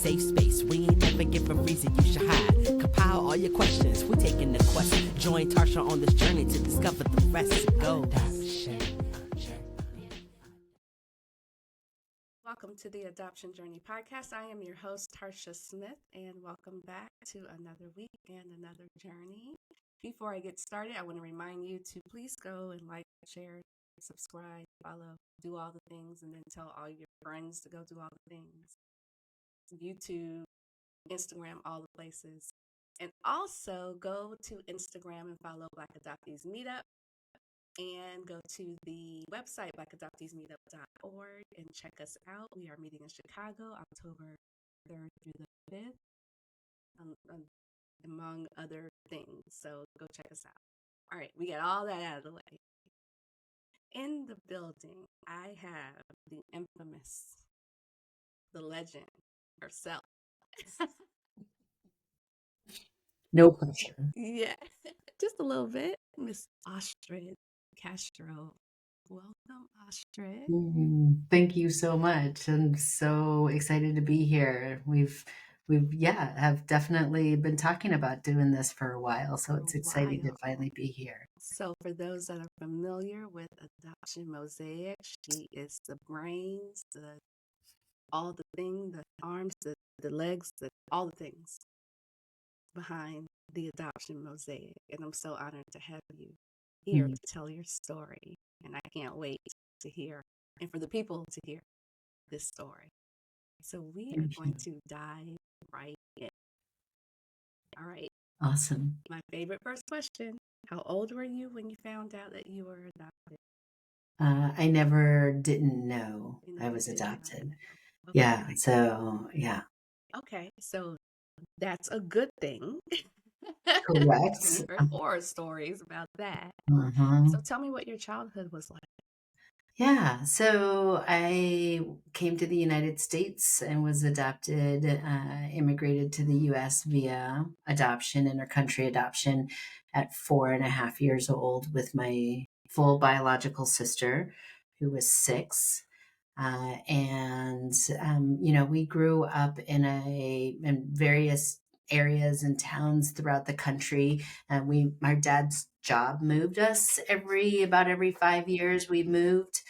safe space. We ain't never give a reason you should hide. Compile all your questions, we're taking the quest. Join Tarcia on this journey to discover the rest. Go. Welcome to the Adoption Journey Podcast. I am your host, Tarcia Smith, and welcome back to another week and another journey. Before I get started, I want to remind you to please go and like, share, subscribe, follow, do all the things, and then tell all your friends to go do all the things. YouTube, Instagram, all the places. And also go to Instagram and follow Black Adoptees Meetup. And go to the website, blackadopteesmeetup.org, and check us out. We are meeting in Chicago, October 3rd through the 5th, among other things. So go check us out. All right, we got all that out of the way. In the building, I have the infamous, the legend herself. No pressure. Yeah, just a little bit. Miss Astrid Castro. Welcome, Astrid. Thank you so much. I'm so excited to be here. We've have definitely been talking about doing this for a while, so it's exciting to finally be here. So for those that are familiar with Adoption Mosaic, she is the brains, all the things, the arms, the legs, all the things behind the Adoption Mosaic. And I'm so honored to have you here to tell your story. And I can't wait to hear, and for the people to hear this story. So we are going to dive right in. All right. Awesome. My favorite first question. How old were you when you found out that you were adopted? I didn't know I was adopted. Okay. Yeah. So, yeah. Okay. So that's a good thing. Correct. We heard horror stories about that. So tell me what your childhood was like. Yeah, so I came to the United States and was adopted, immigrated to the US via adoption, intercountry adoption, at 4.5 years old with my full biological sister, who was 6. We grew up in various areas and towns throughout the country. My dad's job moved us about every 5 years. We moved.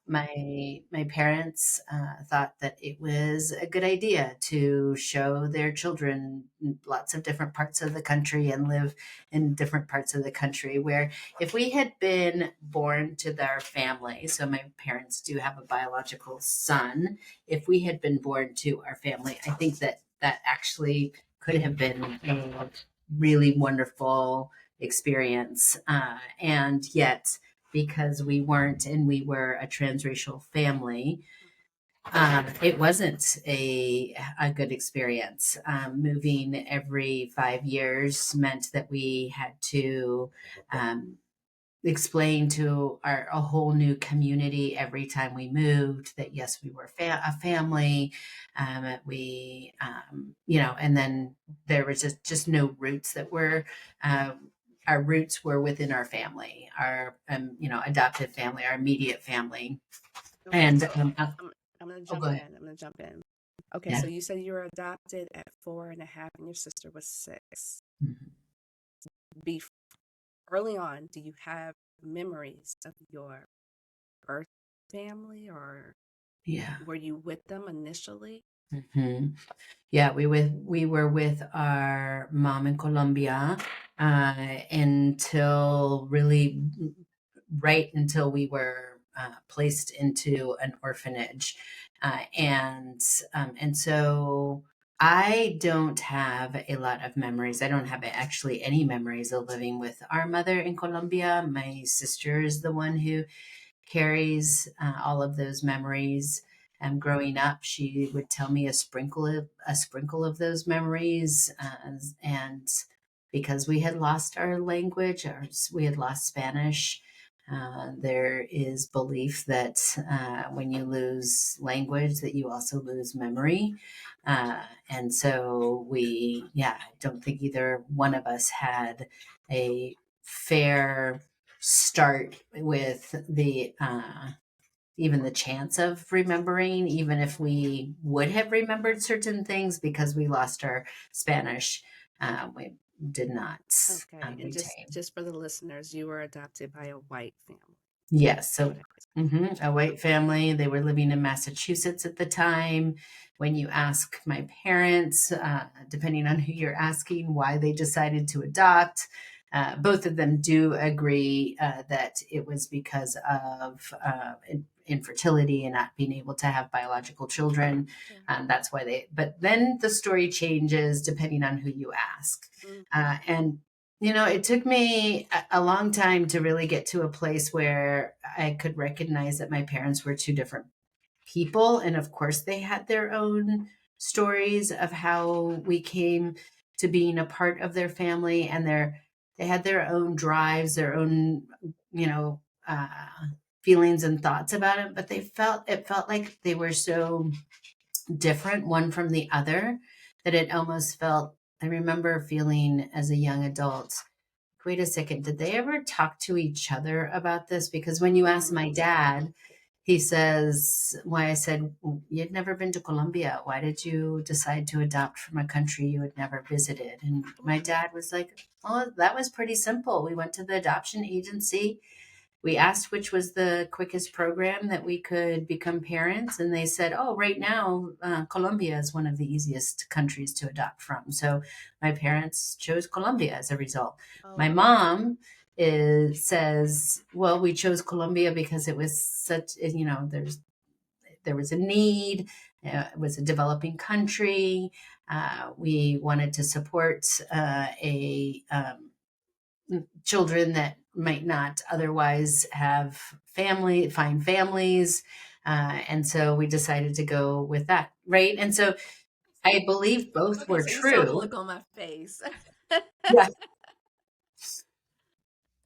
My parents thought that it was a good idea to show their children lots of different parts of the country and live in different parts of the country, where if we had been born to their family, so my parents do have a biological son, if we had been born to our family, I think that actually could have been a really wonderful experience. And yet, because we weren't, and we were a transracial family, it wasn't a good experience. Moving every 5 years meant that we had to explain to a whole new community every time we moved that yes, we were a family. And then there was just no roots that were. Our roots were within our family, our adopted family, our immediate family. Okay, and so I'm gonna jump in. Okay, yeah. So you said you were adopted at 4.5 and your sister was 6. Mm-hmm. Early on, do you have memories of your birth family, or were you with them initially? Mm-hmm. Yeah, we were with our mom in Colombia until we were placed into an orphanage, and so I don't have a lot of memories. I don't have actually any memories of living with our mother in Colombia. My sister is the one who carries all of those memories. Growing up, she would tell me a sprinkle of those memories, and because we had lost our language, we had lost Spanish. There is belief that when you lose language, that you also lose memory, and so I don't think either one of us had a fair start with the even the chance of remembering, even if we would have remembered certain things because we lost our Spanish. We did not Okay, and retain. just for the listeners, you were adopted by a white family. Yes. So, Okay. a white family. They were living in Massachusetts at the time. When you ask my parents, depending on who you're asking, why they decided to adopt, both of them do agree that it was because of infertility and not being able to have biological children. Sure. That's why they, but then the story changes depending on who you ask. And it took me a long time to really get to a place where I could recognize that my parents were two different people. And of course, they had their own stories of how we came to being a part of their family, and they had their own drives, their own, you know, uh, feelings and thoughts about it. But it felt like they were so different one from the other that it almost felt. I remember feeling as a young adult, wait a second, did they ever talk to each other about this? Because when you ask my dad, he says, why I said, you'd never been to Colombia. Why did you decide to adopt from a country you had never visited? And my dad was like, oh, that was pretty simple. We went to the adoption agency. We asked which was the quickest program that we could become parents, and they said, "Oh, right now, Colombia is one of the easiest countries to adopt from." So my parents chose Colombia as a result. Oh, My mom says, "Well, we chose Colombia because it was such, there was a need. It was a developing country. We wanted to support a children that might not otherwise have find families. And so we decided to go with that. Right. And so I believe both okay, were so you saw the true. look on my face. Yeah.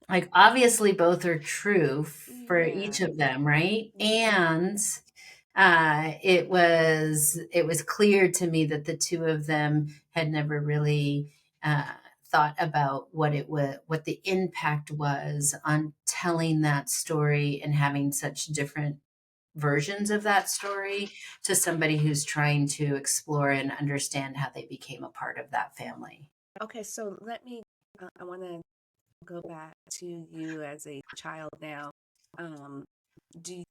Like obviously both are true for each Yeah. of them. Right. Mhm. And it was clear to me that the two of them had never really thought about what the impact was on telling that story and having such different versions of that story to somebody who's trying to explore and understand how they became a part of that family. Okay, so I want to go back to you as a child now. Um, do you,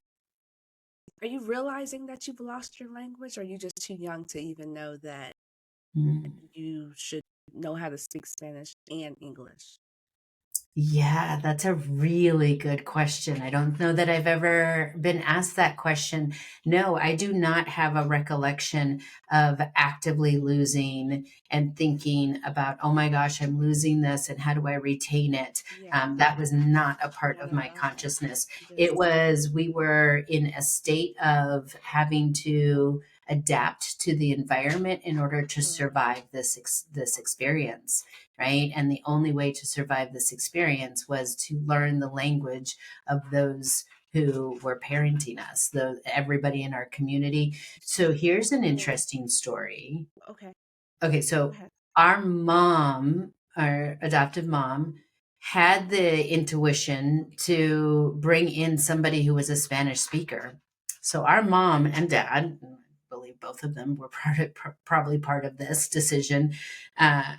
are you realizing that you've lost your language, or are you just too young to even know that Mm. you should know how to speak Spanish and English? Yeah, that's a really good question. I don't know that I've ever been asked that question. No, I do not have a recollection of actively losing and thinking about, oh my gosh, I'm losing this and how do I retain it? Yeah. That was not a part of my Wow. Okay. consciousness. It Just was, we were in a state of having to adapt to the environment in order to sure. survive this experience, right? And the only way to survive this experience was to learn the language of those who were parenting us, everybody in our community. So here's an Oh, interesting story. okay. Okay, Go so ahead. our mom, our adoptive mom, had the intuition to bring in somebody who was a Spanish speaker. So our mom and dad, I believe both of them were probably part of this decision, uh,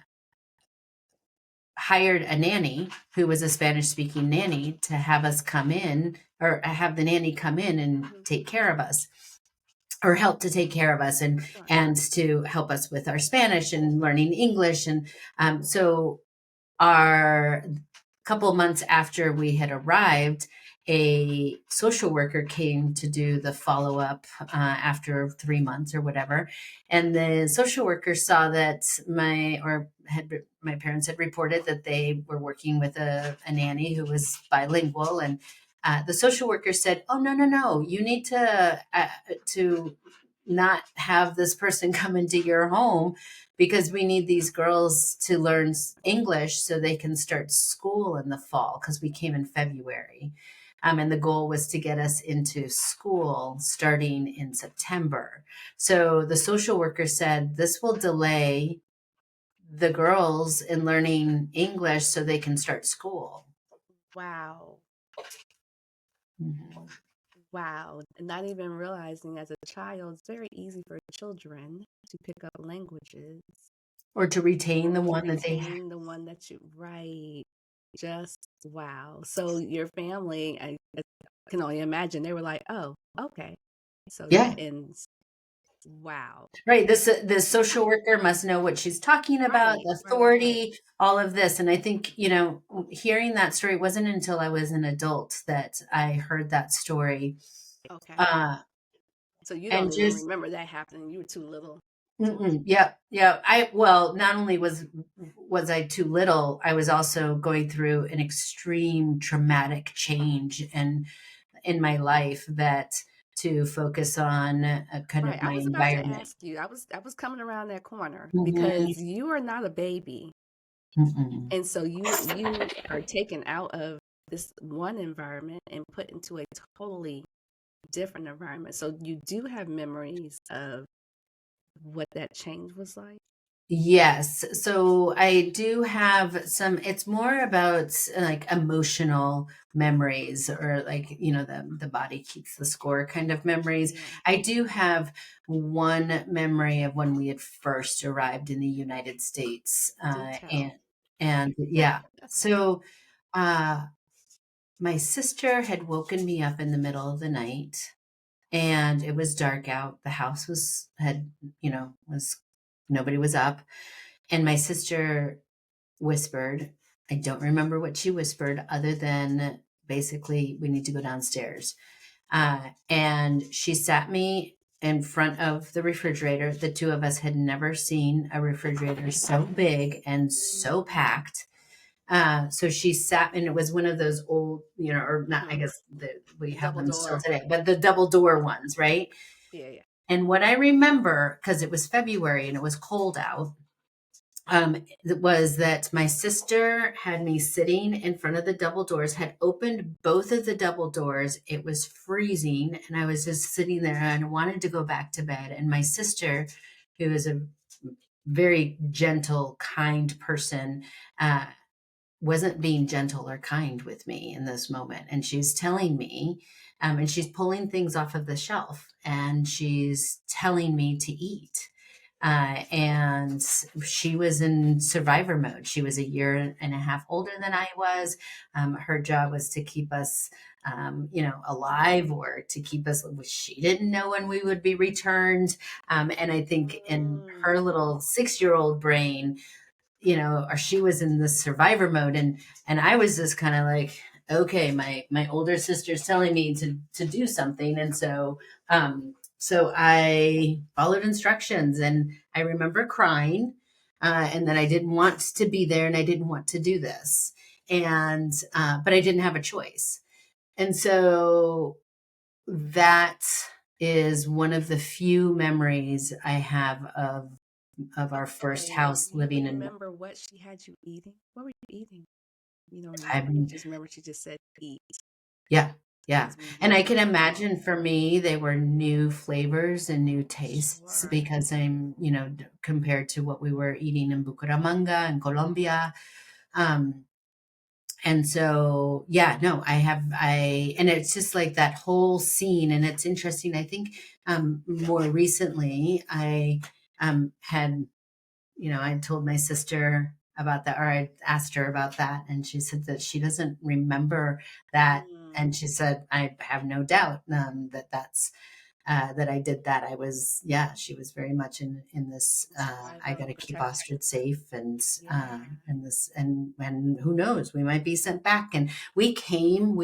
hired a nanny who was a Spanish speaking nanny to have us come in, or have the nanny come in and Mhm. take care of us, or help to take care of us, Sure. and to help us with our Spanish and learning English. And so our couple months after we had arrived, a social worker came to do the follow up after 3 months or whatever. And the social worker saw that my parents had reported that they were working with a nanny who was bilingual. And the social worker said, "Oh, no, no, no, you need to not have this person come into your home, because we need these girls to learn English so they can start school in the fall," because we came in February. And the goal was to get us into school starting in September. So the social worker said, this will delay the girls in learning English so they can start school. Wow. Mhm. Wow. Not even realizing as a child, it's very easy for children to pick up languages or to retain the or to one that they. retain the one that you write. Just wow. So your family, I can only imagine they were like, oh, okay. So Yeah. that ends. Wow. Right. The social worker must know what she's talking about, Right, the right, right. authority, all of this. And I think, hearing that story wasn't until I was an adult that I heard that story. Okay. Uh, So you and don't even just, remember that happening. You were too little to. yeah, yeah. Well, not only was I too little, I was also going through an extreme traumatic change and in my life that to focus on kind Right. of I my was about to environment. ask you. I was coming around that corner Mhm. because you are not a baby. Mm-mm. And so you are taken out of this one environment and put into a totally different environment. So you do have memories of what that change was like. Yes. So I do have some, it's more about like emotional memories or like, the body keeps the score kind of memories. Yeah. I do have one memory of when we had first arrived in the United States. Do tell. And yeah, so, uh, my sister had woken me up in the middle of the night and it was dark out. The house was nobody was up. And my sister whispered, I don't remember what she whispered other than basically, we need to go downstairs. And she sat me in front of the refrigerator. The two of us had never seen a refrigerator so big and so packed. So she sat, and it was one of those old, or not, I Mm-hmm. guess that we have Double them still door. today, but the double door ones, right? Yeah, yeah. And what I remember, because it was February and it was cold out, was that my sister had me sitting in front of the double doors, had opened both of the double doors. It was freezing, and I was just sitting there and I wanted to go back to bed. And my sister, who is a very gentle, kind person, uh, wasn't being gentle or kind with me in this moment. And she's telling me, and she's pulling things off of the shelf and she's telling me to eat. And she was in survivor mode. She was a year and a half older than I was. Her job was to keep us, alive or to keep us. She didn't know when we would be returned. And I think in Mm. her little 6-year old brain, or she was in this survivor mode, and I was just kind of like, okay, my older sister's telling me to do something, and so I followed instructions, and I remember crying, and that I didn't want to be there, and I didn't want to do this, and but I didn't have a choice, and so that is one of the few memories I have of our first Okay. house Do you living in. remember what she had you eating? What were you eating? You don't I remember. You mean, just remember she just said eat. yeah, yeah. Because when And you I were can small, imagine for me, they were new flavors and new tastes sure. because compared to what we were eating in Bucaramanga and Colombia. Um, and so, yeah, no, and it's just like that whole scene. And it's interesting. I think, more recently, had I told my sister about that, or I asked her about that, and she said that she doesn't remember that. Mm. And she said, I have no doubt that I did that. Yeah, she was very much in this. I Survival got to keep protection. Astrid safe, Yeah. and this, and who knows, we might be sent back. And we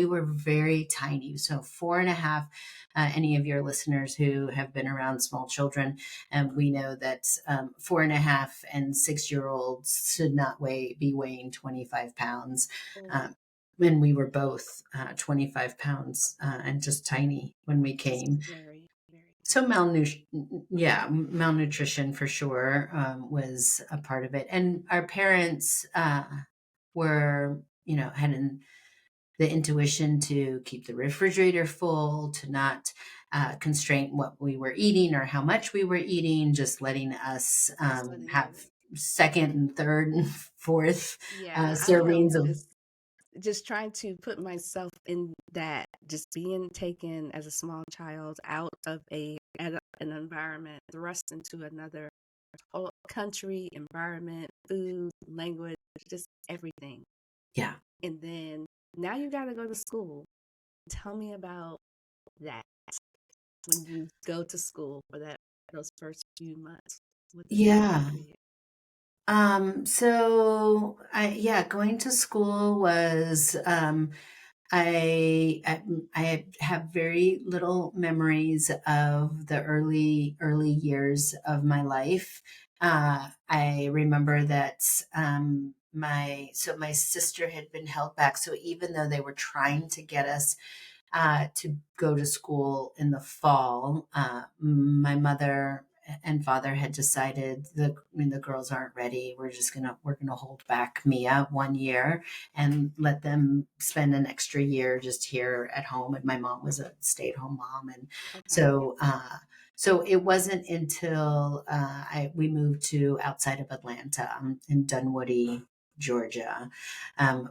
were very tiny, so 4.5. Any of your listeners who have been around small children, and we know that 4.5 and 6-year olds should not be weighing 25 pounds. Oh, Um, when we were both 25 pounds and just tiny when we that's came. very, very So tiny. malnutrition for sure was a part of it. And our parents were, had the intuition to keep the refrigerator full, to not constrain what we were eating or how much we were eating, just letting us Just letting have you. second and third and fourth Yeah, I don't know. servings of. just trying to put myself in that, just being taken as a small child out of an environment, thrust into another whole country, environment, food, language, just everything. Yeah. And then now you got to go to school. Tell me about that when you go to school for those first few months. What is that like Yeah. for you? So going to school was, I have very little memories of the early years of my life. I remember that my sister had been held back. So even though they were trying to get us to go to school in the fall, my mother and father had decided the girls aren't ready. We're gonna hold back Mia 1 year and let them spend an extra year just here at home. And my mom was a stay-at-home mom, and Okay. so so it wasn't until we moved to outside of Atlanta, in Dunwoody, Georgia,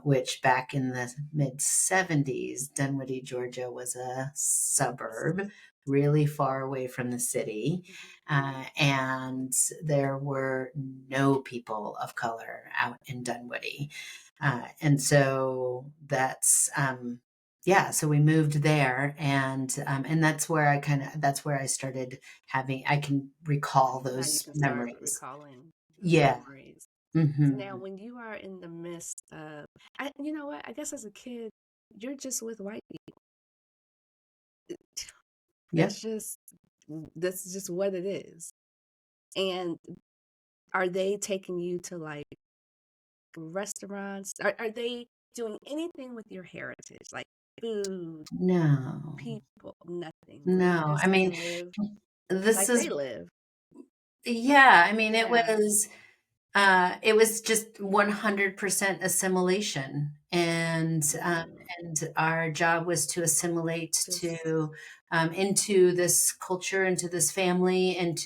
which back in the mid 70s, Dunwoody, Georgia was a suburb really far away from the city. And there were no people of color out in Dunwoody. And so so we moved there, and that's where I started I can recall Now you those can start memories. recalling those Yeah. memories. So now, Hmm. when you are in the midst of, you know what? I guess as a kid, you're just with white people. Yep. That's just that's just what it is. And are they taking you to like restaurants? Are they doing anything with your heritage, like food, No. people? Nothing. You No, I just mean, live this like they is, live. yeah, I mean, Yeah. it was just 100% assimilation. Mm, And our job was to assimilate just into this culture, into this family, and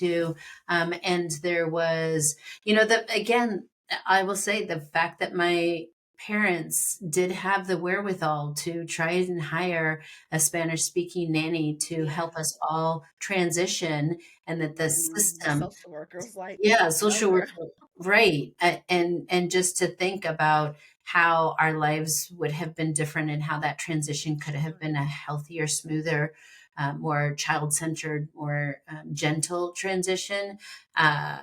there was, again, I will say the fact that my parents did have the wherewithal to try and hire a Spanish speaking nanny to help yeah. us all transition, and that the And the system, social worker was like, yeah, no, social work, girl. right. And just to think about how our lives would have been different, and how that transition could have Sure. been a healthier, smoother, more child-centered, more gentle transition. Uh,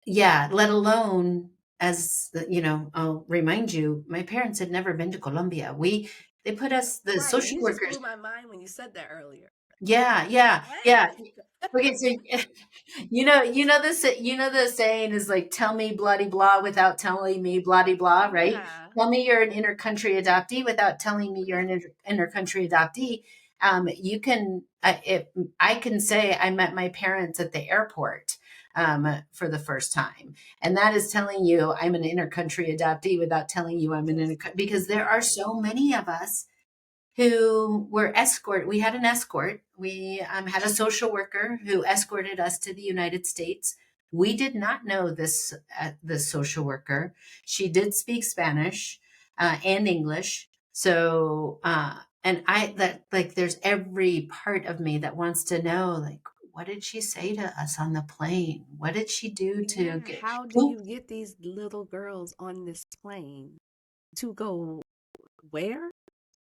yeah, let alone, I'll remind you, my parents had never been to Colombia. They put us, the Right. social You just workers. blew my mind when you said that earlier. Yeah, Like, yeah, what? yeah. Okay, so the saying is like, tell me bloody blah without telling me bloody blah, right? Yeah. Tell me you're an inter-country adoptee without telling me you're an inter-country adoptee. You can, if I can say I met my parents at the airport for the first time, and that is telling you I'm an inter-country adoptee without telling you I'm an Just inter, because there are right. so many of us who were escort. We had an escort. We had a social worker who escorted us to the United States. We did not know this social worker. She did speak Spanish and English. So and I that like there's every part of me that wants to know, like, what did she say to us on the plane? What did she do to Yeah. get? How do Who? you get these little girls on this plane to go where?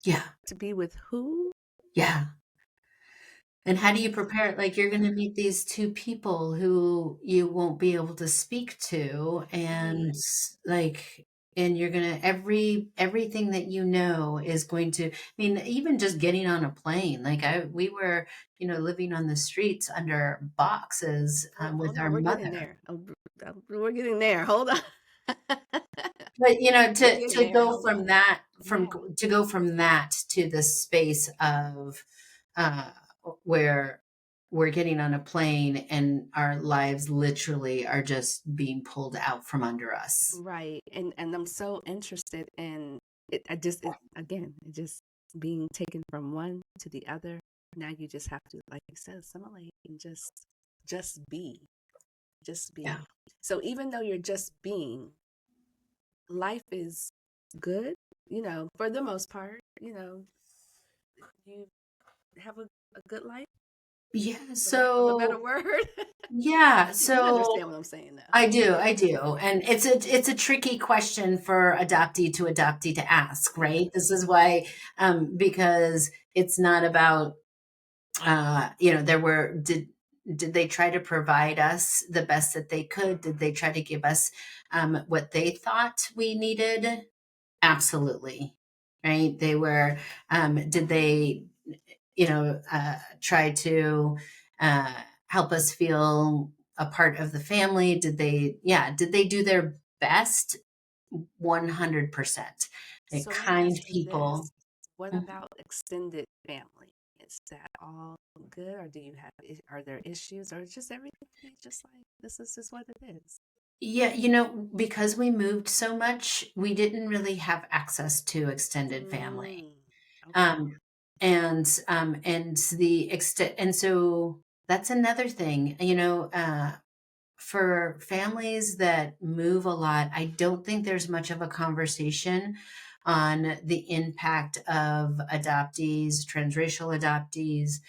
Yeah, To be with who? yeah. And how do you Just prepare it? Like, you're going to meet these two people who you won't be able to speak to, right. and like, and you're going to, everything that you know is going to, I mean, even just getting on a plane, like we were, living on the streets under boxes Oh, with hold our on. We're getting mother. there. Oh, we're getting there. Hold on. But We're to getting there. Hold on. Yeah. go from that to the space of uh, where we're getting on a plane and our lives literally are just being pulled out from under us. Right. And I'm so interested in it. Again, it just being taken from one to the other. Now you just have to, like you said, assimilate and just be. Just Yeah. be. So even though you're just being, life is good. for the most part, you have a good life, Yeah. for lack of a better So word. yeah. You So understand what I'm saying, though. I do. And it's a tricky question for adoptee to ask, Yeah. right? This is why, because it's not about, did they try to provide us the best that they could? Did they try to give us what they thought we needed? Absolutely. Right. They were, did they, try to uh, help us feel a part of the family? Did they do their best? 100%. They're So let me kind ask you people. this. What about extended family? Is that all good, or are there issues, or just everything just like this is just what it is? Yeah, because we moved so much, we didn't really have access to extended family. Mm, okay. Um, and the extent, and so that's another thing, for families that move a lot, I don't think there's much of a conversation on the impact of adoptees, transracial adoptees.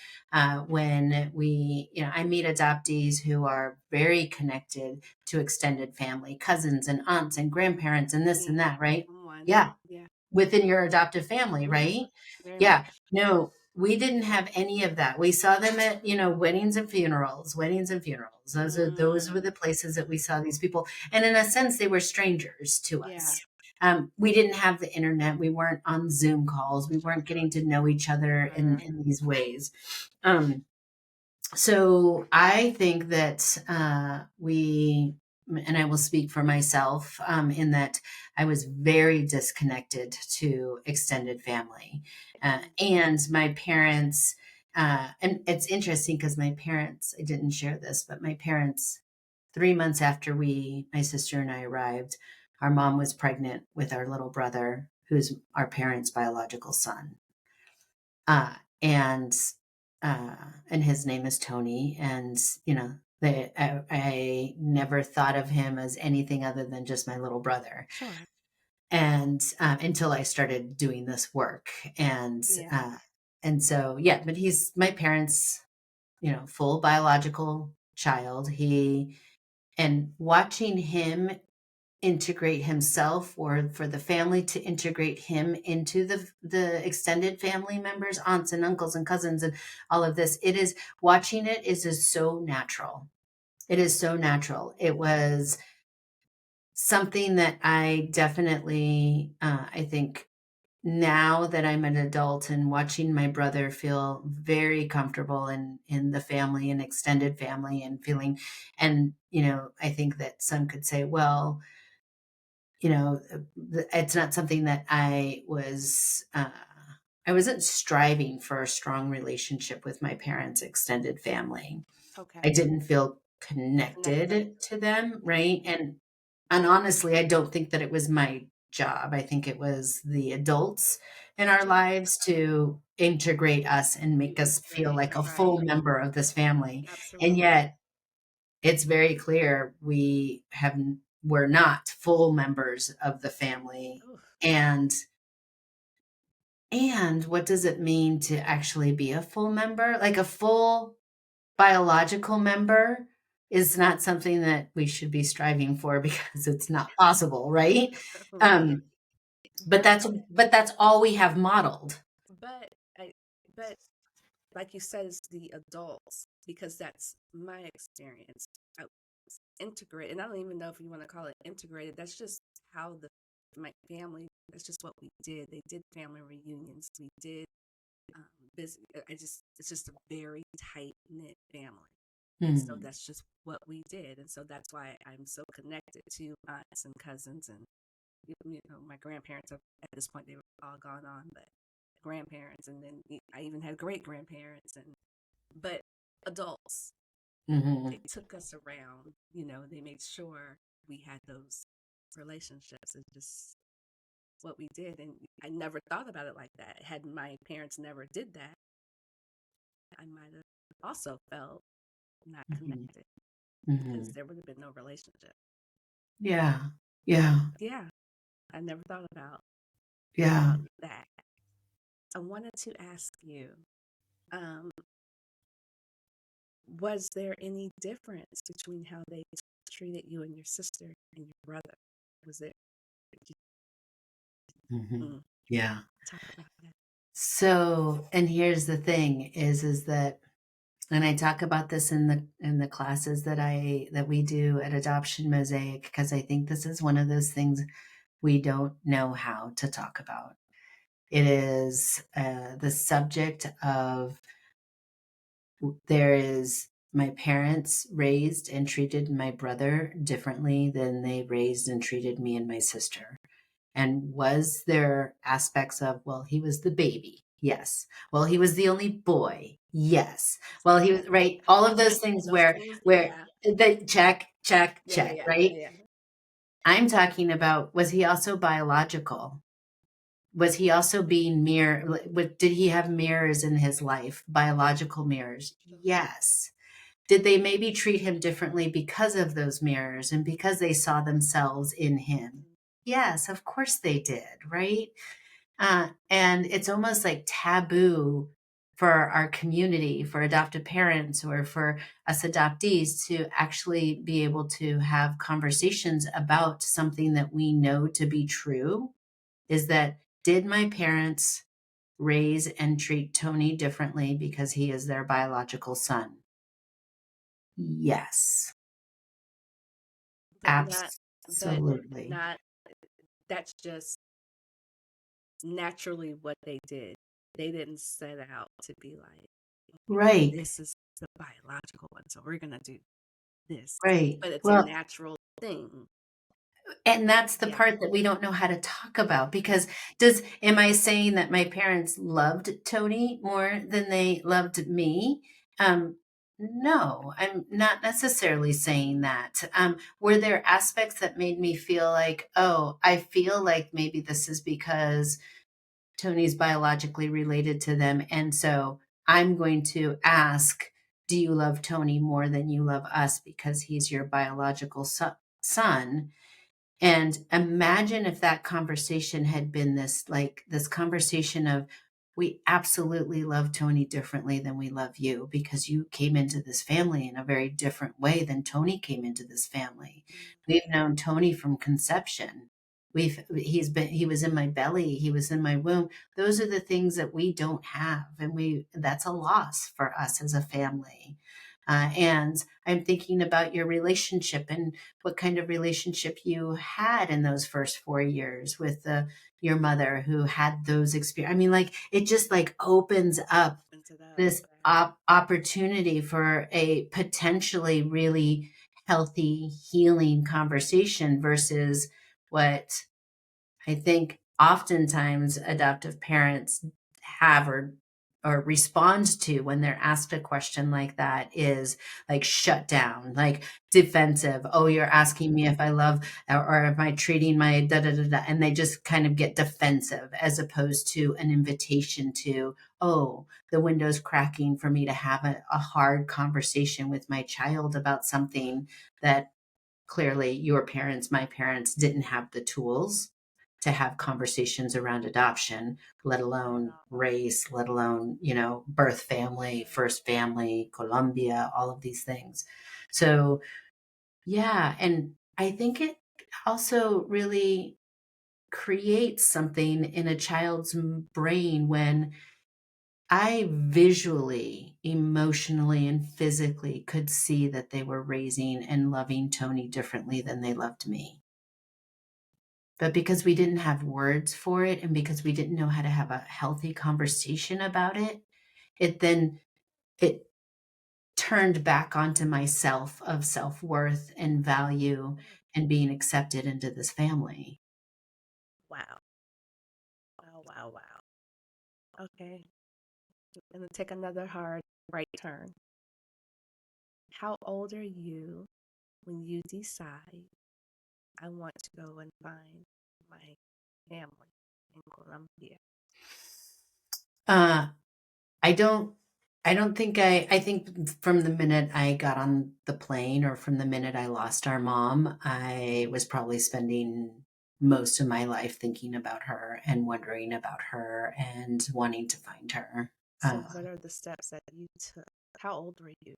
When I meet adoptees who are very connected to extended family, cousins and aunts and grandparents and this and Me, that, right? I'm one. Yeah, Yeah. within your adoptive family, Hmm. right? Very Yeah. much. No, we didn't have any of that. We saw them at, weddings and funerals, weddings and funerals. Those were Mm, the places that we saw these people. And in a sense, they were strangers to yeah. us. We didn't have the internet. We weren't on Zoom calls. We weren't getting to know each other Right. in these ways. Um, so I think that and I will speak for myself, in that I was very disconnected to extended family. Mm, And my parents, and it's interesting because my parents, I didn't share this, but my parents, 3 months after my sister and I arrived, our mom was pregnant with our little brother, who's our parents' biological son. uh, and and his name is Tony. And I never thought of him as anything other than just my little brother, sure. and until I started doing this work, and Yeah. uh, and so yeah, but he's my parents, full biological child. He and watching him integrate himself, or for the family to integrate him into the extended family members, aunts and uncles and cousins and all of this, it is watching it is so natural. It is so natural. It was something that I definitely, I think, now that I'm an adult and watching my brother feel very comfortable in the family and extended family, and feeling, and I think that some could say, well, it's not something that I wasn't striving for a strong relationship with my parents' extended family. Okay. I didn't feel Connected. connected to them, Okay. right? And honestly, I don't think that it was my job. I think it was the adults in our Sure. lives to integrate us and You make us feel integrate. like a Right. full member of this family. And Absolutely. yet it's very clear we're not full members of the family. Ooh, And what does it mean to actually be a full member? Like, a full biological member is not something that we should be striving for because it's not possible, right? right. Um, but But that's all we have modeled. but I but like you said, it's the adults, because that's my experience. I was integrated, and I don't even know if you want to call it integrated. That's just how my family. That's just what we did. They did family reunions. We did um, visit. It's just a very tight knit family, and so Hmm. that's just what we did, and so that's why I'm so connected to aunts and cousins, and my grandparents have, at this point, they were all gone on, but grandparents, and then I even had great grandparents, but adults, Hmm. they took us around. They made sure we had those relationships. It's just what we did, and I never thought about it like that. Had my parents never did that, I might have also felt not Hmm. connected, because Hmm. there would have been no relationship. Yeah. But Yeah. yeah, I never thought about. Yeah. about that. I wanted to ask you, um, was there any difference between how they treated you and your sister and your brother? Was there? Hmm. Mm, Yeah. talk about that. So, and here's the thing is that, and I talk about this in the classes that we do at Adoption Mosaic, because I think this is one of those things we don't know how to talk about. It is the subject of there is my parents raised and treated my brother differently than they raised and treated me and my sister. And was there aspects of, well, he was the baby? Yes. Well, he was the only boy. Yes. Well, he was right. All of those things Those where, things, where yeah, the check, check, yeah, check, yeah, right? yeah. I'm talking about, was he also biological? Was he also being did he have mirrors in his life, biological mirrors? Yes. Did they maybe treat him differently because of those mirrors and because they saw themselves in him? Yes, of course they did, right? And it's almost like taboo for our community, for adoptive parents, or for us adoptees to actually be able to have conversations about something that we know to be true is that did my parents raise and treat Tony differently because he is their biological son? Yes, But not, but absolutely. not. That's just naturally what they did. They didn't set out to be like, Right, this is the biological one, so we're gonna do this. right. But it's a Well, natural thing. and that's the Yeah. part that we don't know how to talk about because am I saying that my parents loved Tony more than they loved me? No, I'm not necessarily saying that. Were there aspects that made me feel like, oh, I feel like maybe this is because Tony's biologically related to them. And so I'm going to ask, do you love Tony more than you love us because he's your biological son? And imagine if that conversation had been this conversation of, we absolutely love Tony differently than we love you because you came into this family in a very different way than Tony came into this family. We've known Tony from conception. He was in my belly, he was in my womb. Those are the things that we don't have. And that's a loss for us as a family. And I'm thinking about your relationship and what kind of relationship you had in those first 4 years with your mother who had those experiences. I mean, like it just like opens up Opens it up. this opportunity for a potentially really healthy healing conversation versus what I think oftentimes adoptive parents have or respond to when they're asked a question like that is like shut down, like defensive. Oh, you're asking me if I love or am I treating my da da da da, and they just kind of get defensive as opposed to an invitation to, oh, the window's cracking for me to have a hard conversation with my child about something that clearly your parents, my parents didn't have the tools to have conversations around adoption, let Not at alone all. race, let alone, birth family, first family, Colombia, all of these things. So, yeah. And I think it also really creates something in a child's brain when I visually, emotionally, and physically could see that they were raising and loving Tony differently than they loved me. But because we didn't have words for it and because we didn't know how to have a healthy conversation about it, it turned back onto myself of self-worth and value and being accepted into this family. Wow. Wow, wow, wow. Okay. I'm gonna take another hard right turn. How old are you when you decide I want to go and find my family in Colombia? Uh, I don't I think from the minute I got on the plane or from the minute I lost our mom, I was probably spending most of my life thinking about her and wondering about her and wanting to find her. So, what are the steps that you took? How old were you?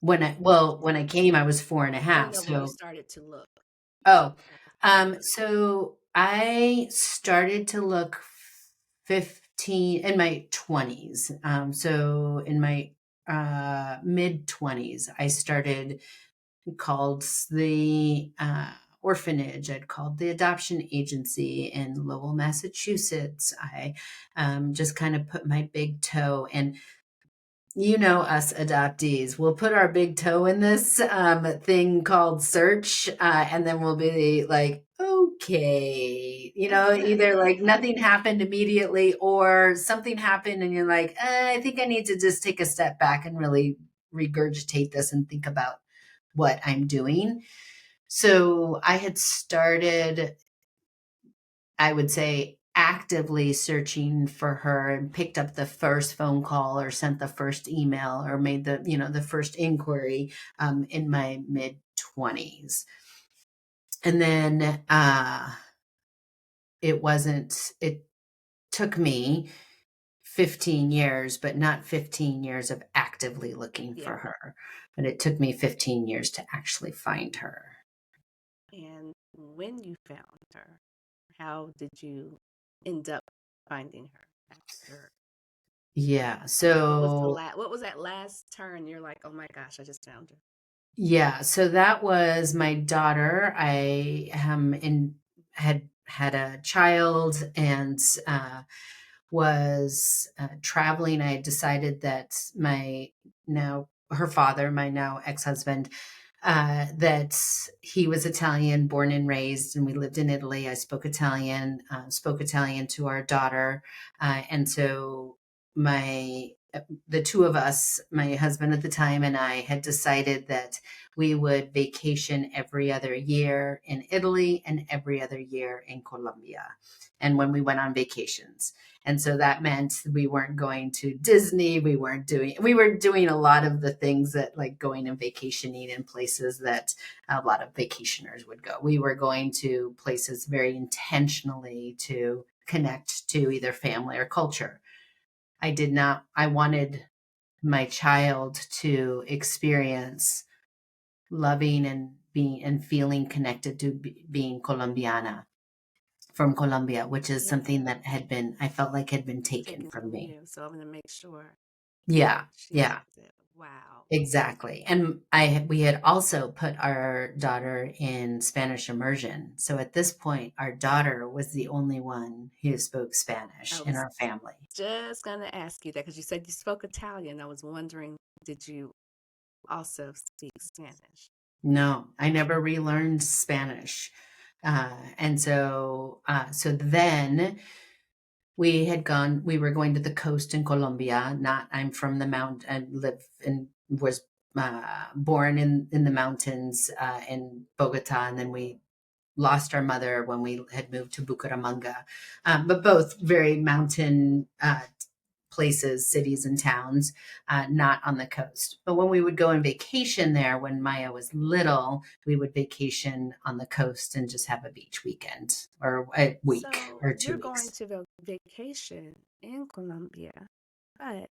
When I came, I was four and a No, half. no, when you So, started to look. oh, After. so I started to look 15 in my 20s. So in my mid 20s, I started called the orphanage. I'd called the adoption agency in Lowell, Massachusetts. I just kind of put my big toe in. You know, us adoptees, we'll put our big toe in this thing called search, and then we'll be like, okay, either like nothing happened immediately or something happened and you're like, I think I need to just take a step back and really regurgitate this and think about what I'm doing. So I had started, I would say, actively searching for her and picked up the first phone call or sent the first email or made the first inquiry in my mid 20s. And then it took me 15 years, but not 15 years of actively looking for Yeah. her, but it took me 15 years to actually find her. And when you found her, how did you end up finding her after? Yeah. What was So what was that last turn? You're like, oh my gosh, I just found her. Yeah, so that was my daughter. I had a child and was traveling. I decided that her father, my now ex-husband, that he was Italian, born and raised, and we lived in Italy. I spoke Italian to our daughter, and so my the two of us, my husband at the time and I, had decided that we would vacation every other year in Italy and every other year in Colombia. And when we went on vacations. And so that meant we weren't going to Disney. We were doing a lot of the things that, like, going and vacationing in places that a lot of vacationers would go. We were going to places very intentionally to connect to either family or culture. I wanted my child to experience loving and being and feeling connected to being Colombiana from Colombia, which is Yeah, something that I felt like had been taken taken from from me. you. So I'm gonna make sure Yeah, she yeah, has it. Wow. exactly. And we had also put our daughter in Spanish immersion. So at this point, our daughter was the only one who spoke I Spanish in was our family. just gonna ask you that because you said you spoke Italian. I was wondering, did you also speak Spanish? No, I never relearned Spanish. So then we were going to the coast in Colombia. I'm from the mount and was born in the mountains in Bogota. And then we lost our mother when we had moved to Bucaramanga, but both very mountain places, cities and towns, not on the coast. But when we would go on vacation there, when Maya was little, we would vacation on the coast and just have a beach weekend or a week So or you're 2 going weeks. to the vacation in Colombia, but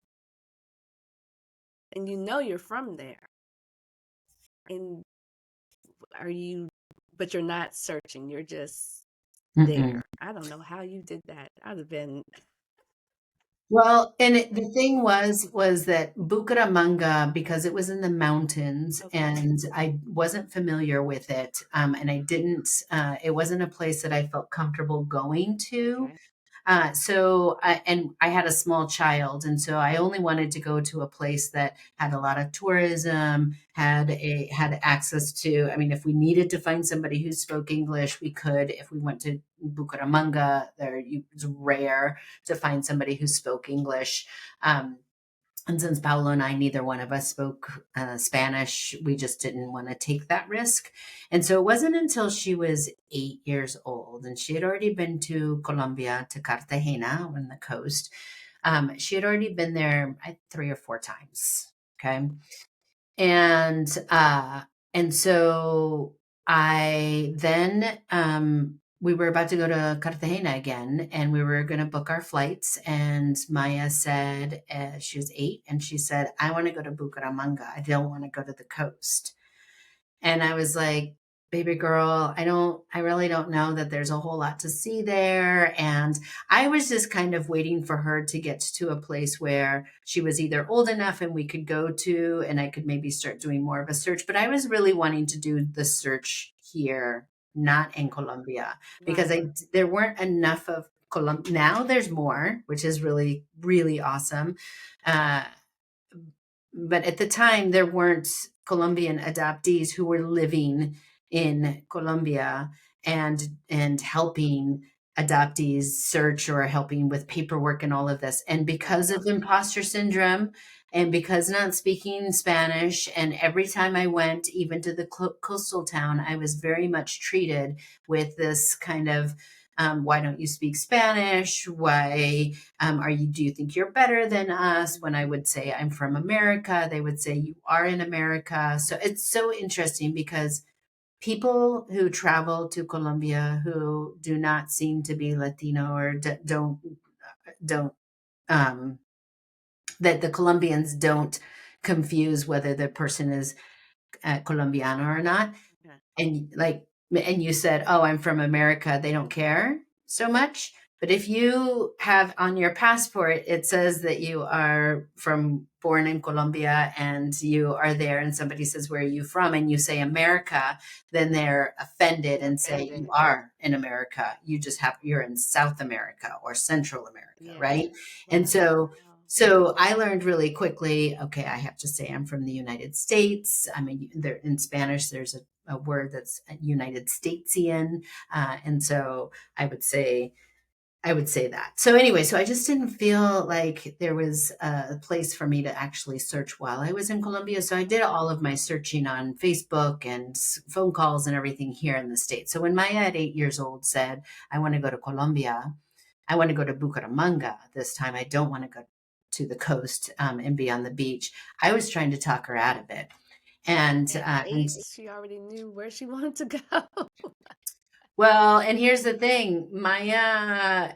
and you know you're from there. And are you but you're not searching, you're just Mm-mm. there. I don't know how you did that. I'd have been Well, and the thing was that Bucaramanga, because it was in the mountains okay. and I wasn't familiar with it, and it wasn't a place that I felt comfortable going to. Okay. And I had a small child, and so I only wanted to go to a place that had a lot of tourism, had access to. I mean, if we needed to find somebody who spoke English, we could. If we went to Bucaramanga, it's rare to find somebody who spoke English. And since Paolo and I, neither one of us spoke Spanish, we just didn't want to take that risk. And so it wasn't until she was 8 years old, and she had already been to Colombia, to Cartagena on the coast. She had already been there 3 or 4 times. Okay. And so I then we were about to go to Cartagena again, and we were going to book our flights. And Maya said, she was 8, and she said, I want to go to Bucaramanga. I don't want to go to the coast. And I was like, baby girl, I really don't know that there's a whole lot to see there. And I was just kind of waiting for her to get to a place where she was either old enough and we could go to, and I could maybe start doing more of a search. But I was really wanting to do the search here, not in Colombia, because Right. there weren't enough of Colombia. Now there's more, which is really, really awesome. Uh, but at the time there weren't Colombian adoptees who were living in Colombia and helping adoptees search or helping with paperwork and all of this. And because of imposter syndrome and because not speaking Spanish, and every time I went even to the coastal town, I was very much treated with this kind of why don't you speak Spanish? Why do you think you're better than us? When I would say I'm from America, they would say you are in America. So it's so interesting because people who travel to Colombia who do not seem to be Latino or don't, um, that the Colombians don't confuse whether the person is Colombiano or not. Okay. And you said, oh, I'm from America, they don't care so much. But if you have on your passport, it says that you are born in Colombia and you are there, and somebody says, where are you from? And you say America, then they're offended and say you are in America. You're in South America or Central America, Yeah. right? And so I learned really quickly, okay, I have to say I'm from the United States. I mean, there in Spanish, there's a word that's United Statesian. And so I would say that. So anyway, so I just didn't feel like there was a place for me to actually search while I was in Colombia. So I did all of my searching on Facebook and phone calls and everything here in the States. So when Maya at 8 years old said, I want to go to Colombia, I want to go to Bucaramanga this time, I don't want to go to the coast and be on the beach, I was trying to talk her out of it. And, At 8, she already knew where she wanted to go. well, and here's the thing. Maya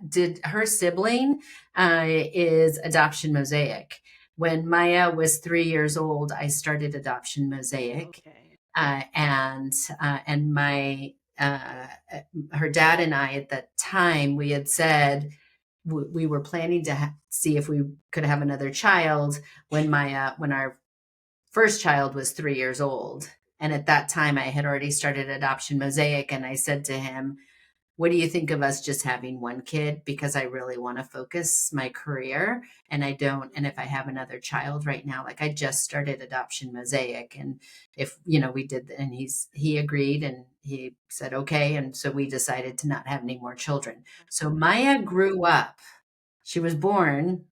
did her sibling is Adoption Mosaic. When Maya was 3 years old, I started Adoption Mosaic. Okay. And my her dad and I at that time, we had said we were planning to see if we could have another child when our first child was 3 years old. And at that time, I had already started Adoption Mosaic. And I said to him, what do you think of us just having one kid? Because I really want to focus my career. And I don't. And if I have another child right now, like I just started Adoption Mosaic. And if, we did, and he agreed and he said, okay. And so we decided to not have any more children. So Maya grew up. She was born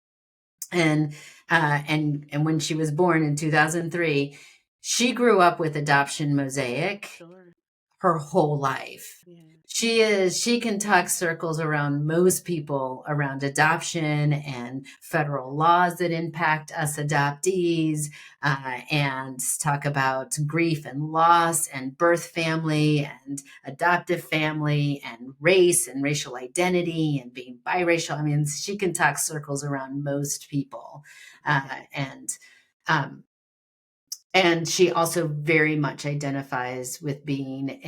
and when she was born in 2003, she grew up with Adoption Mosaic Sure. her whole life. Yeah. She can talk circles around most people around adoption and federal laws that impact us adoptees, and talk about grief and loss and birth family and adoptive family and race and racial identity and being biracial. I mean, she can talk circles around most people. Um, and she also very much identifies with being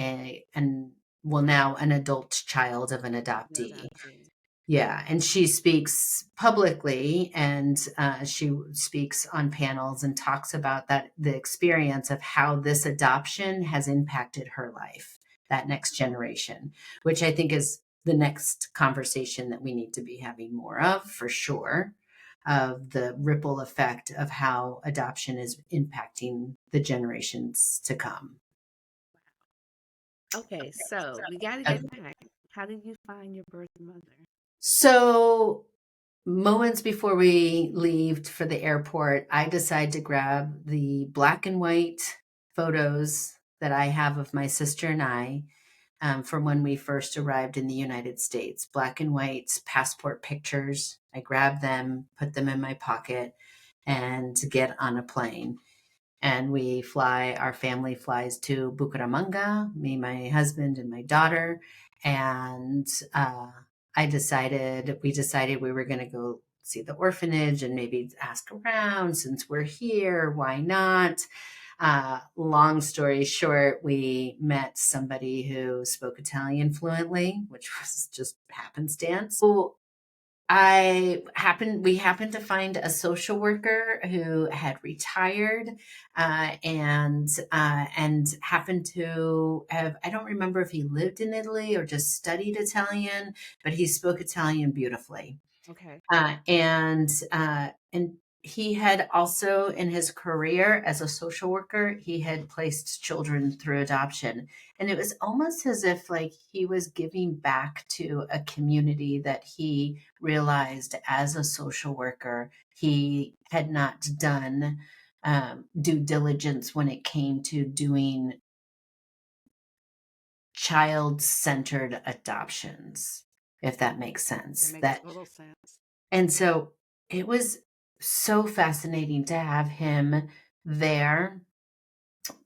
now an adult child of an adoptee. Yeah, and she speaks publicly, and she speaks on panels and talks about the experience of how this adoption has impacted her life, that next generation, which I think is the next conversation that we need to be having more of, for sure, of the ripple effect of how adoption is impacting the generations to come. Okay, so we got to get back. How did you find your birth mother? So moments before we leave for the airport, I decide to grab the black and white photos that I have of my sister and I, from when we first arrived in the United States. Black and white passport pictures. I grab them, put them in my pocket, and get on a plane. and our family flies to Bucaramanga, me, my husband, and my daughter. And we decided we were going to go see the orphanage and maybe ask around since we're here. Why not? Long story short, we met somebody who spoke Italian fluently, which was just happenstance. So we happened to find a social worker who had retired, and happened to have, I don't remember if he lived in Italy or just studied Italian, but he spoke Italian beautifully. Okay. And he had also, in his career as a social worker, he had placed children through adoption. And it was almost as if like he was giving back to a community that he realized as a social worker he had not done due diligence when it came to doing child-centered adoptions, if that makes sense. That makes total sense. And so it was so fascinating to have him there.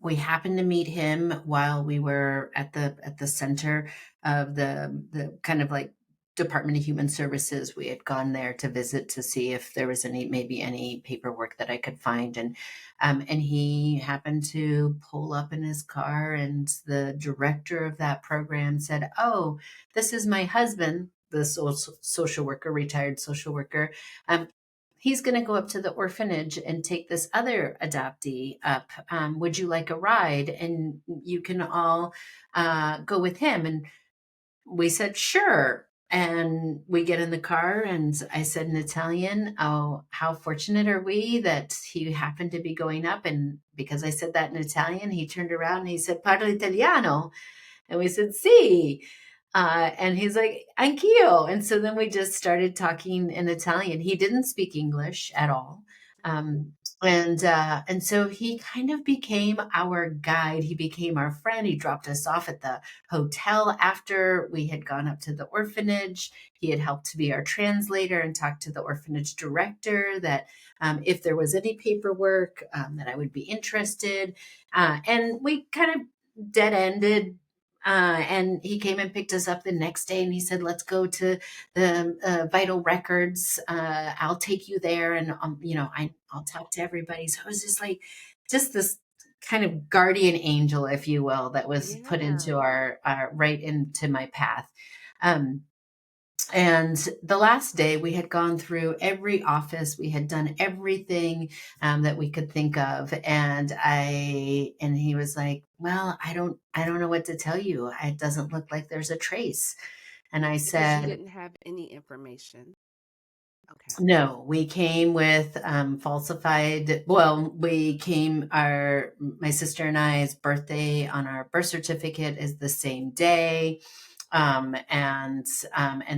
We happened to meet him while we were at the center of the kind of like Department of Human Services. We had gone there to visit to see if there was any paperwork that I could find, and he happened to pull up in his car, and the director of that program said, "Oh, this is my husband, the social worker, retired social worker. He's going to go up to the orphanage and take this other adoptee up. Would you like a ride? And you can all go with him." And we said, sure. And we get in the car, and I said in Italian, "Oh, how fortunate are we that he happened to be going up." And because I said that in Italian, he turned around and he said, "Parlo italiano." And we said, "Si." And he's like, "Anch'io." And so then we just started talking in Italian. He didn't speak English at all. And so he kind of became our guide. He became our friend. He dropped us off at the hotel after we had gone up to the orphanage. He had helped to be our translator and talk to the orphanage director that if there was any paperwork that I would be interested. And we kind of dead ended. And he came and picked us up the next day, and he said, "Let's go to the vital records. I'll take you there, and I'll talk to everybody." So it was just this kind of guardian angel, if you will, that was put into our right into my path. And the last day we had gone through every office, we had done everything that we could think of. And he was like, "Well, I don't know what to tell you. It doesn't look like there's a trace." And I Because you said, didn't have any information. Okay. "No, we came with falsified. Well, my sister and I's birthday on our birth certificate is the same day. And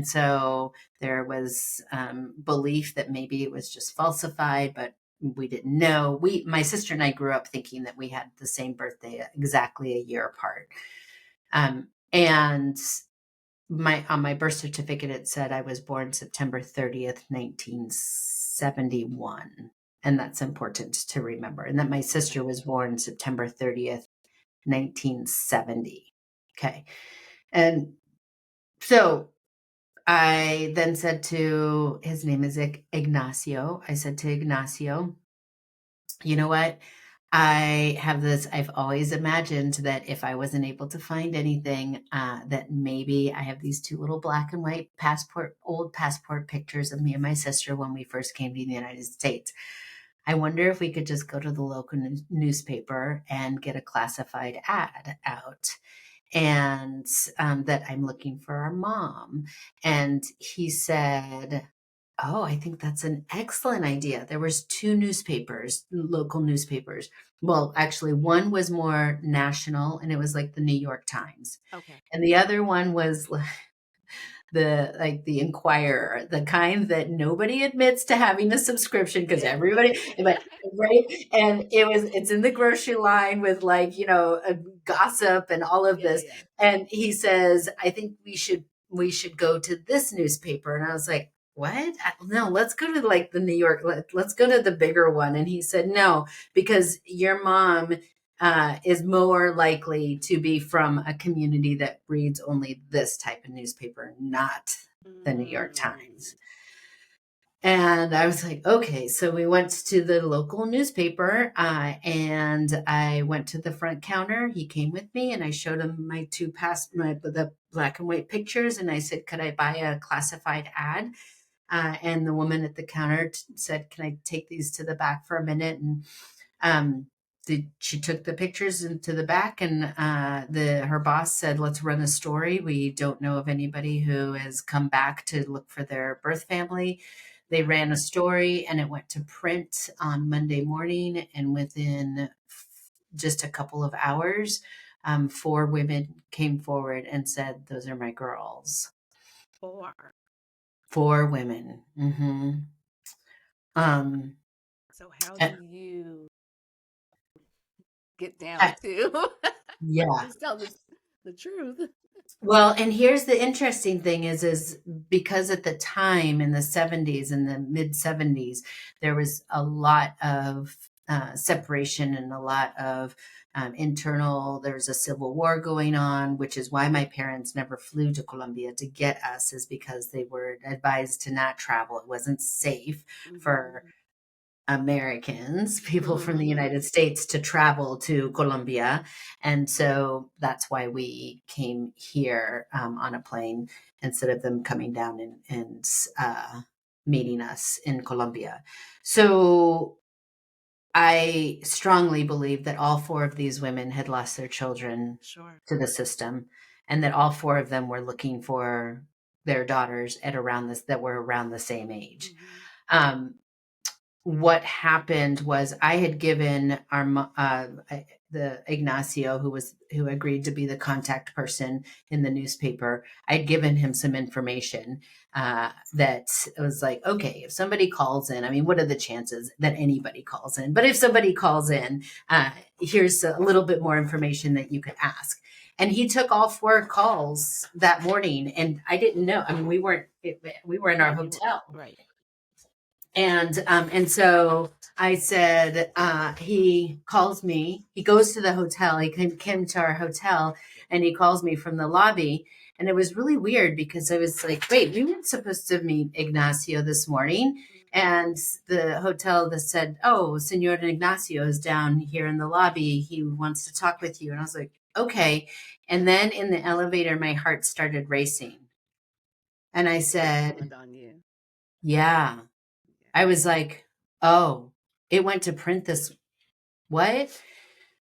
so there was belief that maybe it was just falsified, but we didn't know. My sister and I grew up thinking that we had the same birthday, exactly a year apart. And on my birth certificate, it said I was born September 30th, 1971. And that's important to remember. And that my sister was born September 30th, 1970. Okay. And so I then said to, his name is Ignacio. I said to Ignacio, "You know what? I've always imagined that if I wasn't able to find anything, that maybe I have these two little black and white old passport pictures of me and my sister when we first came to the United States. I wonder if we could just go to the local newspaper and get a classified ad out, and that I'm looking for our mom." And he said, "Oh, I think that's an excellent idea." There was two newspapers, local newspapers. Well, actually, one was more national, and it was like the New York Times. Okay. And the other one was the Inquirer, the kind that nobody admits to having a subscription because everybody, but right. And it's in the grocery line with a gossip and all of this. Yeah. And he says, "I think we should go to this newspaper." And I was like, what? No, let's go to like the New York, let's go to the bigger one. And he said, no, because your mom is more likely to be from a community that reads only this type of newspaper, not the New York Times. And I was like, okay. So we went to the local newspaper and I went to the front counter. He came with me and I showed him the black and white pictures. And I said, could I buy a classified ad? And the woman at the counter said, can I take these to the back for a minute? And um, she took the pictures into the back and her boss said, let's run a story. We don't know of anybody who has come back to look for their birth family. They ran a story and it went to print on Monday morning. And within just a couple of hours, 4 women came forward and said, those are my girls. 4 women. Mm-hmm. So how do you get down to just tell the truth? Well, and here's the interesting thing is because at the time in the 70s, in the mid 70s, there was a lot of separation and a lot of there was a civil war going on, which is why my parents never flew to Colombia to get us, is because they were advised to not travel. It wasn't safe for Americans, people from the United States, to travel to Colombia. And so that's why we came here on a plane instead of them coming down and meeting us in Colombia. So I strongly believe that all 4 of these women had lost their children to the system, and that all 4 of them were looking for their daughters that were around the same age. What happened was I had given the Ignacio, who agreed to be the contact person in the newspaper. I'd given him some information that was like, okay, if somebody calls in, I mean, what are the chances that anybody calls in? But if somebody calls in, here's a little bit more information that you could ask. And he took all 4 calls that morning, and I didn't know. I mean, we were in our hotel, right? And so I said, he calls me, he goes to the hotel, he came to our hotel and he calls me from the lobby. And it was really weird because I was like, wait, we weren't supposed to meet Ignacio this morning. And the hotel that said, oh, Senor Ignacio is down here in the lobby. He wants to talk with you. And I was like, okay. And then in the elevator, my heart started racing. And I said, yeah. I was like, oh, it went to print this. What?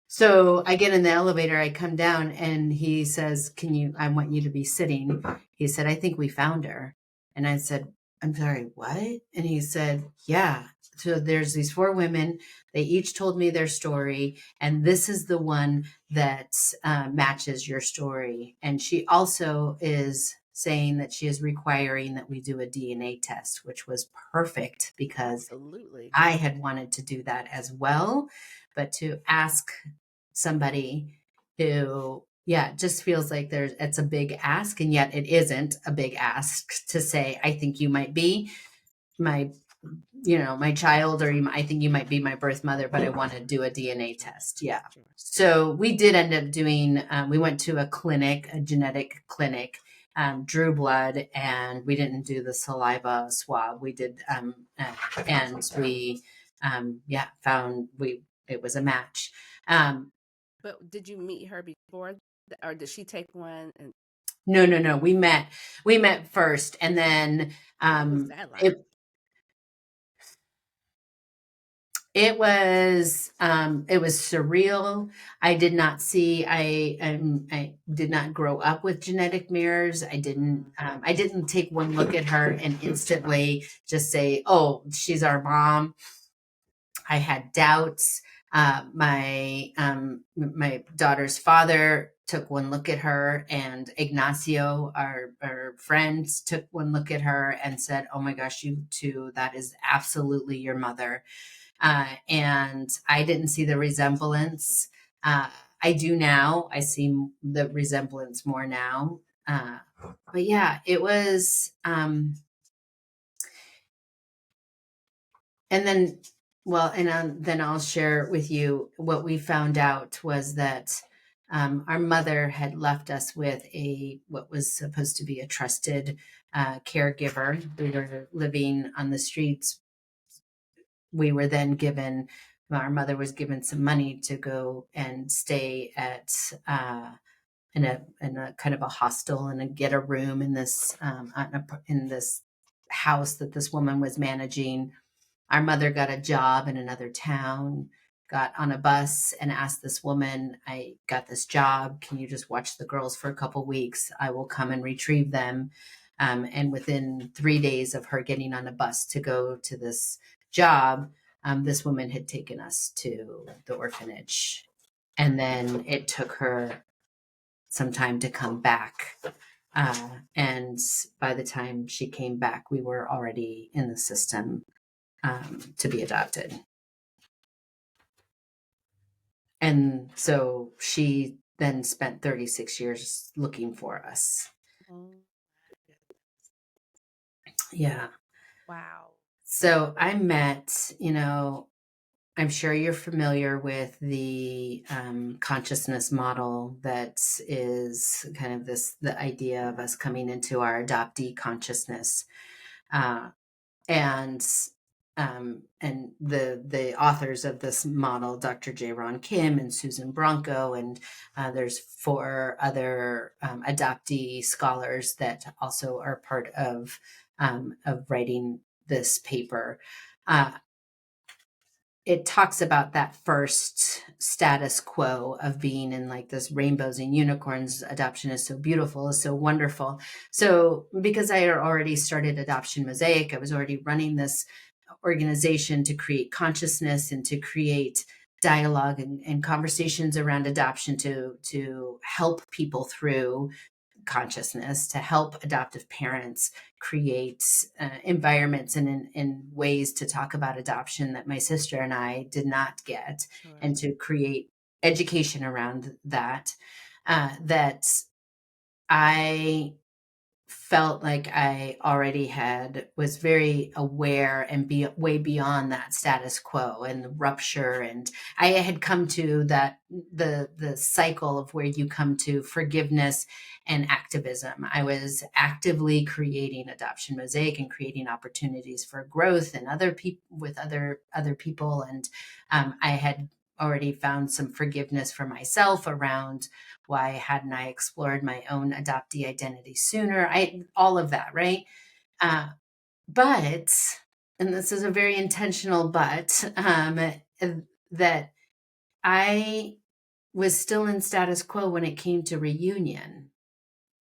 So I get in the elevator, I come down and he says, I want you to be sitting. He said, I think we found her. And I said, I'm sorry, what? And he said, yeah. So there's these 4 women. They each told me their story. And this is the one that matches your story. And she also is saying that she is requiring that we do a DNA test, which was perfect because I had wanted to do that as well. But to ask somebody who, just feels like it's a big ask, and yet it isn't a big ask to say, I think you might be my child, or I think you might be my birth mother, but I want to do a DNA test. Yeah. So we did end up doing, we went to a genetic clinic, drew blood, and we didn't do the saliva swab. We did, and we, found it was a match. But did you meet her before, or did she take one? No. We met first, and then what was that like? It was surreal. I did not see. I did not grow up with genetic mirrors. I didn't take one look at her and instantly just say, "Oh, she's our mom." I had doubts. My daughter's father took one look at her, and Ignacio, our friends, took one look at her and said, "Oh my gosh, you too! That is absolutely your mother." And I didn't see the resemblance. I do now. I see the resemblance more now. But yeah, it was and then, well, and then I'll share with you what we found out was that our mother had left us with what was supposed to be a trusted caregiver. We were living on the streets. We were then given, our mother was given some money to go and stay at in a kind of a hostel and get a room in this in this house that this woman was managing. Our mother got a job in another town, got on a bus and asked this woman, I got this job. Can you just watch the girls for a couple weeks? I will come and retrieve them. And within 3 days of her getting on a bus to go to this job, this woman had taken us to the orphanage. And then it took her some time to come back. And by the time she came back, we were already in the system to be adopted. And so she then spent 36 years looking for us. Oh, Yeah. wow. So I met, I'm sure you're familiar with the consciousness model that is kind of the idea of us coming into our adoptee consciousness. And the authors of this model, Dr. J. Ron Kim and Susan Bronco, and there's 4 other adoptee scholars that also are part of writing this paper. It talks about that first status quo of being in like this rainbows and unicorns. Adoption is so beautiful, is so wonderful. So because I had already started Adoption Mosaic, I was already running this organization to create consciousness and to create dialogue and conversations around adoption to help people through consciousness, to help adoptive parents create environments and in ways to talk about adoption that my sister and I did not get, Sure. and to create education around that, that I felt like I already was very aware and way beyond that status quo and the rupture. And I had come to that, the cycle of where you come to forgiveness and activism. I was actively creating Adoption Mosaic and creating opportunities for growth and other people with other people. And I had already found some forgiveness for myself around why hadn't I explored my own adoptee identity sooner? All of that, right? But, and this is a very intentional but, that I was still in status quo when it came to reunion.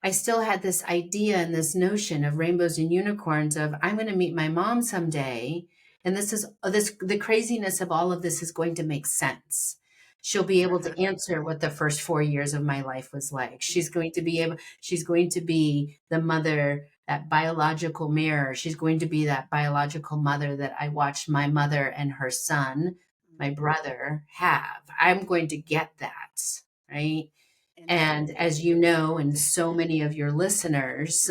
I still had this idea and this notion of rainbows and unicorns of I'm going to meet my mom someday. And the craziness of all of this is going to make sense. She'll be able to answer what the first 4 years of my life was like. She's going to be the mother, that biological mirror. She's going to be that biological mother that I watched my mother and her son, my brother, have. I'm going to get that, right? And as you know, and so many of your listeners,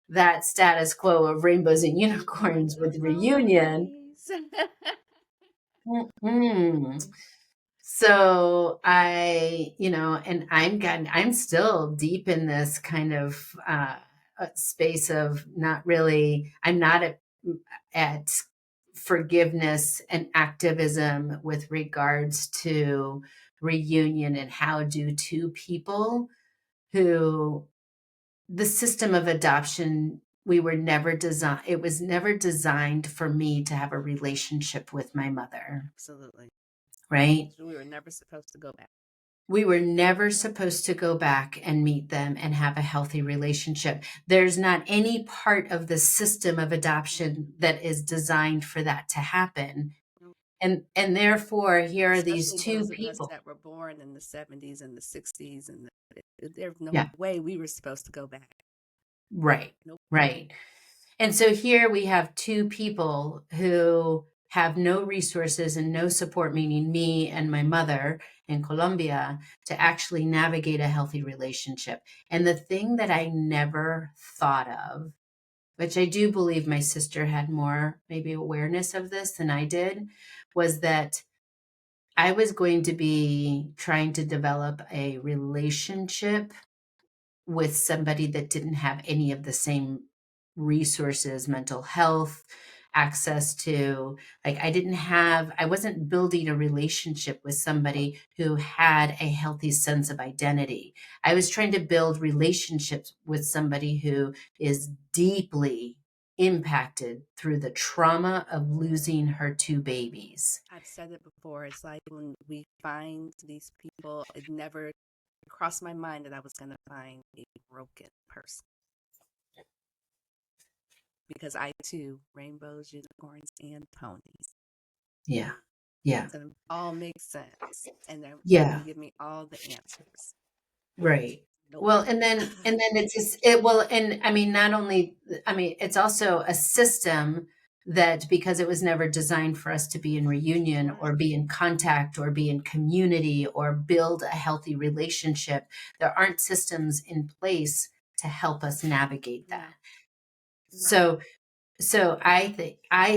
that status quo of rainbows and unicorns with reunion. So and I'm still deep in this kind of space of I'm not at forgiveness and activism with regards to reunion, and how do 2 people who the system of adoption, it was never designed for me to have a relationship with my mother. Absolutely. Right? We were never supposed to go back. We were never supposed to go back and meet them and have a healthy relationship. There's not any part of the system of adoption that is designed for that to happen. And therefore, here are these 2 people that were born in the 70s and the 60s, and there's no Yeah. way we were supposed to go back. Right. Nope. Right. And so here we have 2 people who have no resources and no support, meaning me and my mother in Colombia, to actually navigate a healthy relationship. And the thing that I never thought of which I do believe my sister had more maybe awareness of this than I did, was that I was going to be trying to develop a relationship with somebody that didn't have any of the same resources, mental health, access to, like, I wasn't building a relationship with somebody who had a healthy sense of identity. I was trying to build relationships with somebody who is deeply impacted through the trauma of losing her two babies. I've said it before. It's like when we find these people, it never crossed my mind that I was going to find a broken person. Because I too, rainbows, unicorns, and ponies. Yeah. Yeah. It's going to all make sense. And they're Yeah. going to give me all the answers. Right. Nope. Well, and then it's just and I mean, not only, I mean, it's also a system that, because it was never designed for us to be in reunion Sure. or be in contact or be in community or build a healthy relationship, there aren't systems in place to help us navigate that. No. So I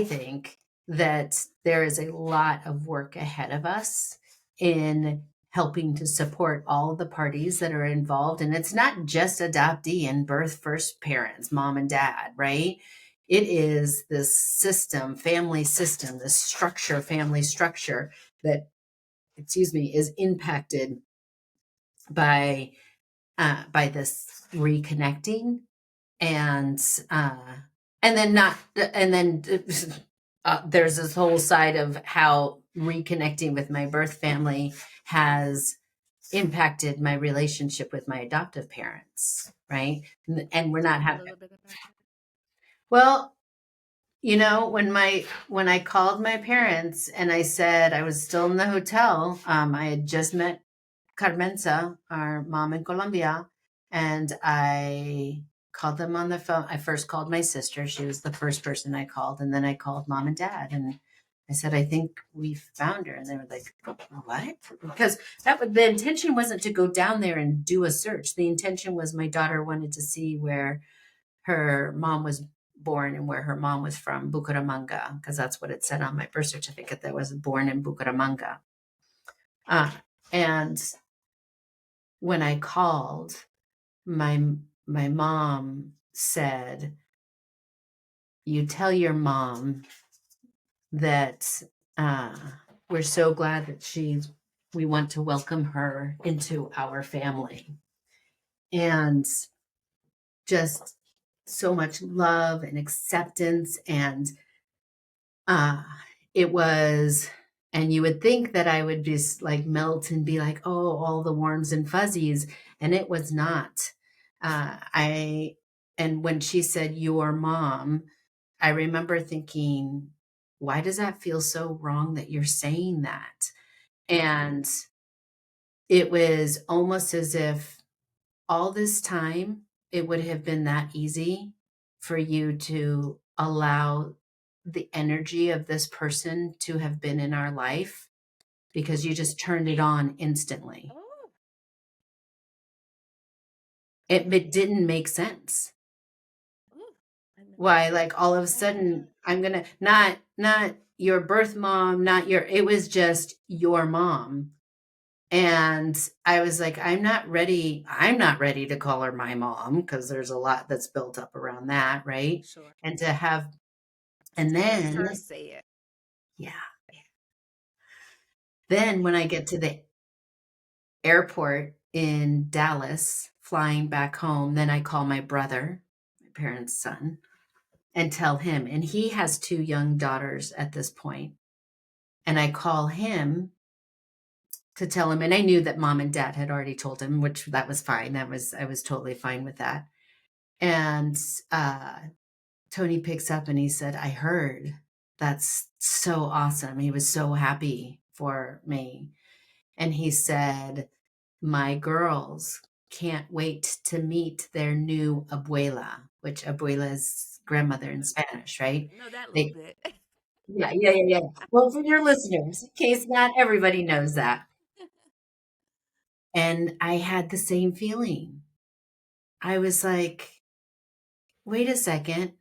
think that there is a lot of work ahead of us in helping to support all the parties that are involved. And it's not just adoptee and birth first parents, mom and dad, right? It is this system, family system, this structure, family structure that, is impacted by this reconnecting, and then not and then there's this whole side of how reconnecting with my birth family has impacted my relationship with my adoptive parents, right? And we're not a having, little bit about that. well, when I called my parents and I said I was still in the hotel, I had just met Carmenza, our mom in Colombia, and I called them on the phone. I first called my sister. She was the first person I called. And then I called mom and dad. And I said, I think we found her. And they were like, what? Because the intention wasn't to go down there and do a search. The intention was my daughter wanted to see where her mom was born and where her mom was from, Bucaramanga, because that's what it said on my birth certificate, that was born in Bucaramanga. And when I called, my mom said, "You tell your mom that we're so glad that we want to welcome her into our family." And just so much love and acceptance, and it was, and you would think that I would just like melt and be like, oh, all the warms and fuzzies, and it was not. And when she said your mom, I remember thinking, why does that feel so wrong that you're saying that? And it was almost as if all this time it would have been that easy for you to allow the energy of this person to have been in our life because you just turned it on instantly. Oh. It didn't make sense. Ooh. Why, like, all of a sudden I'm gonna not your birth mom, not your, it was just your mom. And I was like, I'm not ready to call her my mom, because there's a lot that's built up around that, right? Sure. And to have, and To have then her say it. yeah, then when I get to the airport in Dallas flying back home, then I call my brother, my parents' son, and tell him, and he has two young daughters at this point, and I call him to tell him, and I knew that mom and dad had already told him, which that was fine. I was totally fine with that. And Tony picks up and he said, I heard. That's so awesome. He was so happy for me. And he said, my girls can't wait to meet their new abuela, which abuela is grandmother in Spanish, right? Know that little They, bit. yeah. Well, for your listeners, in case not everybody knows that. And I had the same feeling. I was like, wait a second.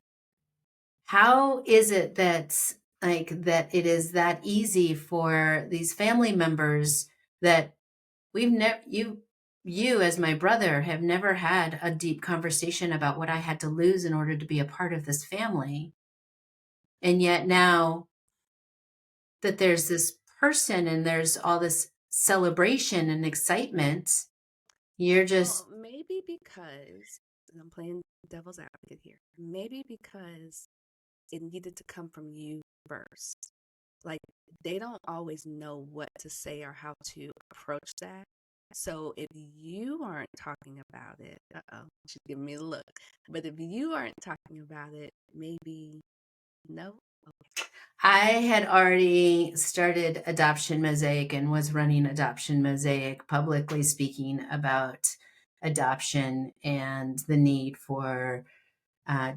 How is it that it is that easy for these family members that we've never you as my brother have never had a deep conversation about what I had to lose in order to be a part of this family. And yet now that there's this person and there's all this celebration and excitement, you're just Well, maybe because, and I'm playing devil's advocate here, maybe because it needed to come from you first. Like, they don't always know what to say or how to approach that. So if you aren't talking about it, she's giving me a look. But if you aren't talking about it, maybe no. Okay. I had already started Adoption Mosaic and was running Adoption Mosaic, publicly speaking about adoption and the need for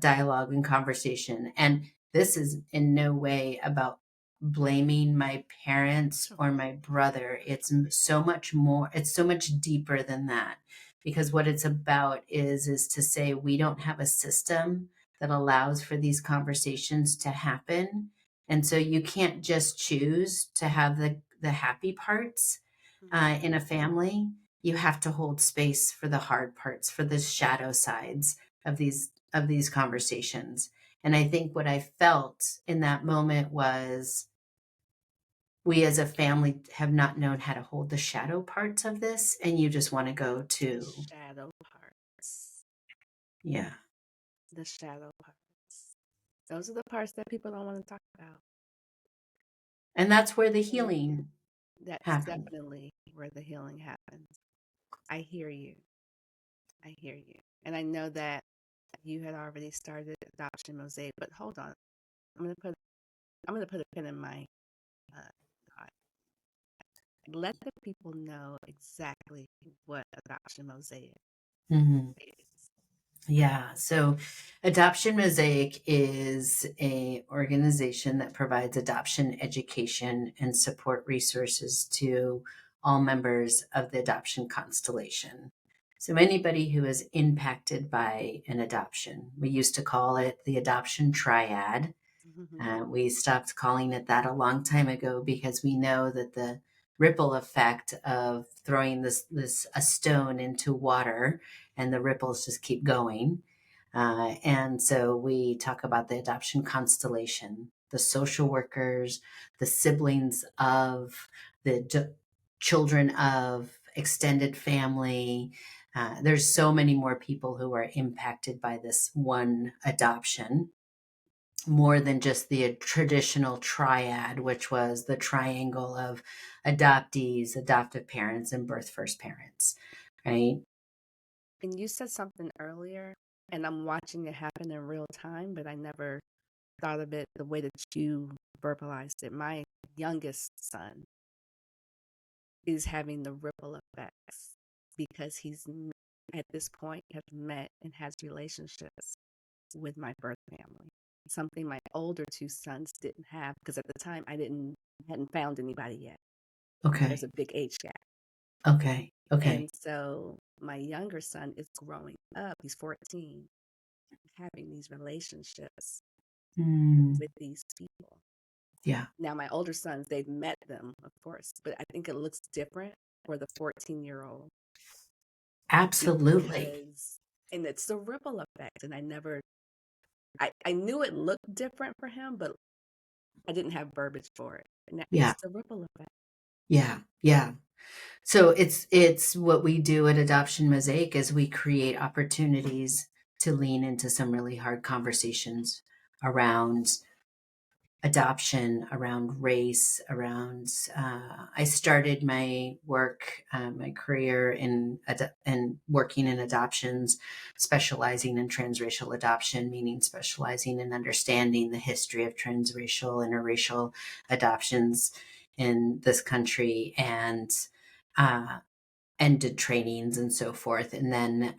dialogue and conversation. And this is in no way about blaming my parents or my brother. It's so much more, it's so much deeper than that. Because what it's about is to say we don't have a system that allows for these conversations to happen. And so you can't just choose to have the happy parts in a family. You have to hold space for the hard parts, for the shadow sides of these conversations. And I think what I felt in that moment was we as a family have not known how to hold the shadow parts of this, and you just want to go The to, shadow parts. yeah. The shadow parts. Those are the parts that people don't want to talk about. And that's where the And healing that's happens. definitely where the healing happens. I hear you. I hear you. And I know that you had already started Adoption Mosaic, but hold on. I'm gonna put a pin in my uh, thought. Let the people know exactly what Adoption Mosaic Mhm. is. Yeah. So Adoption Mosaic is a organization that provides adoption education and support resources to all members of the adoption constellation. So anybody who is impacted by an adoption, we used to call it the adoption triad. We stopped calling it that a long time ago because we know that the ripple effect of throwing this a stone into water and the ripples just keep going. And so we talk about the adoption constellation, the social workers, the siblings of the children of extended family. There's so many more people who are impacted by this one adoption, more than just the traditional triad, which was the triangle of adoptees, adoptive parents, and birth first parents, right? And you said something earlier, and I'm watching it happen in real time, but I never thought of it the way that you verbalized it. My youngest son is having the ripple effects because at this point has met and has relationships with my birth family. Something my older two sons didn't have because at the time hadn't found anybody yet. There's Okay. a big age gap. Okay. Okay. And so my younger son is growing up, he's 14, having these relationships Mm, with these people. yeah, Now my older sons, they've met them, of course, but I think it looks different for the 14-year-old absolutely. because and it's the ripple effect. And I knew it looked different for him, but I didn't have verbiage for it. And Yeah. it's the ripple effect. Yeah. Yeah. So it's what we do at Adoption Mosaic is we create opportunities to lean into some really hard conversations around adoption, around race, around. I started my work, my career in working in adoptions, specializing in transracial adoption, meaning specializing in understanding the history of transracial, interracial adoptions in this country, and and did trainings and so forth. And then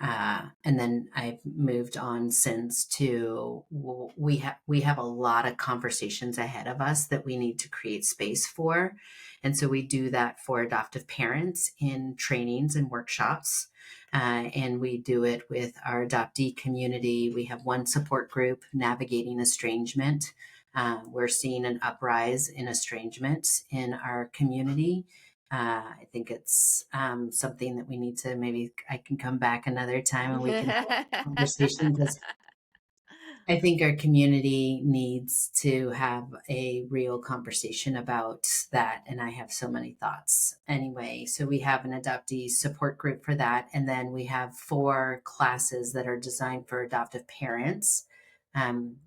I've moved on since to we have a lot of conversations ahead of us that we need to create space for. And so we do that for adoptive parents in trainings and workshops. And we do it with our adoptee community. We have one support group, Navigating Estrangement. We're seeing an uprise in estrangement in our community. I think it's something that we need to, maybe I can come back another time and we can have a conversation, because I think our community needs to have a real conversation about that. And I have so many thoughts. Anyway, so we have an adoptee support group for that. And then we have 4 classes that are designed for adoptive parents.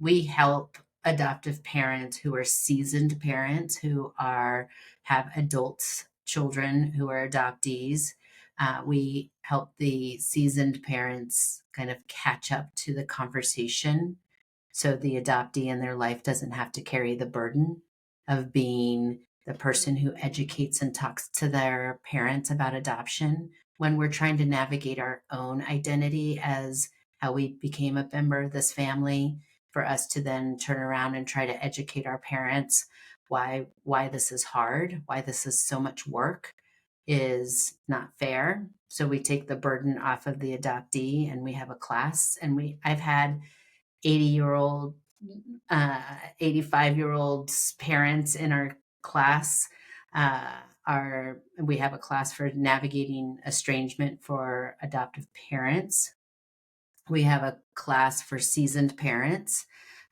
We help adoptive parents who are seasoned parents who have adult children who are adoptees. We help the seasoned parents kind of catch up to the conversation, so the adoptee in their life doesn't have to carry the burden of being the person who educates and talks to their parents about adoption when we're trying to navigate our own identity as how we became a member of this family, for us to then turn around and try to educate our parents why this is hard, why this is so much work, is not fair. So we take the burden off of the adoptee, and we have a class. And I've had 80-year-old, 85-year-old parents in our class. We have a class for navigating estrangement for adoptive parents. We have a class for seasoned parents.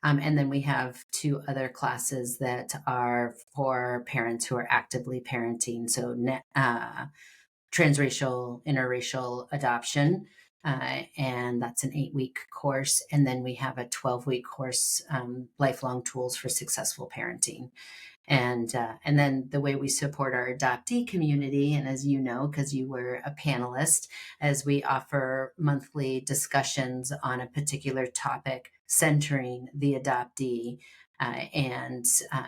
And then we have 2 other classes that are for parents who are actively parenting. So transracial, interracial adoption. And that's an 8-week course. And then we have a 12-week course, Lifelong Tools for Successful Parenting. And then the way we support our adoptee community, and as you know, because you were a panelist, as we offer monthly discussions on a particular topic centering the adoptee, and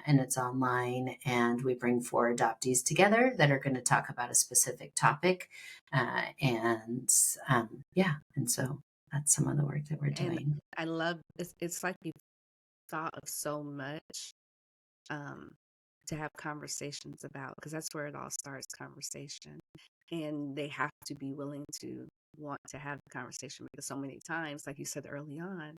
it's online, and we bring 4 adoptees together that are going to talk about a specific topic, and so that's some of the work that we're And doing. I love it's like you've thought of so much um, to have conversations about, because that's where it all starts, conversation. And they have to be willing to want to have the conversation, because so many times, like you said early on,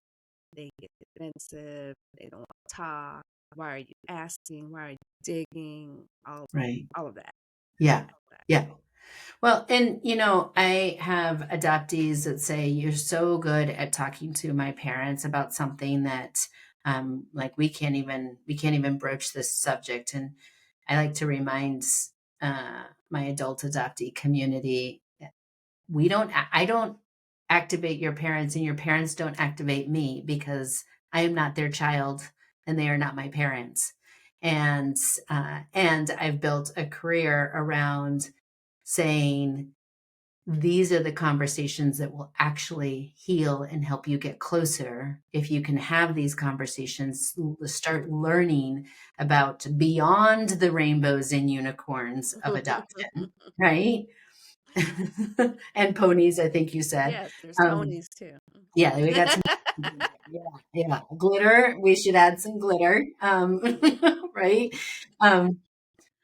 they get defensive, they don't want to talk. Why are you asking? Why are you digging? Right. All of that. Yeah. All of that. Yeah. Well, and I have adoptees that say, you're so good at talking to my parents about something that, like we can't even broach this subject. And I like to remind my adult adoptee community, I don't activate your parents, and your parents don't activate me, because I am not their child and they are not my parents. And I've built a career around saying, these are the conversations that will actually heal and help you get closer. If you can have these conversations, start learning about beyond the rainbows and unicorns of adoption, right? And ponies, I think you said. Yes, there's Um, ponies too. yeah, we got some. Yeah, glitter. We should add some glitter, right? Um,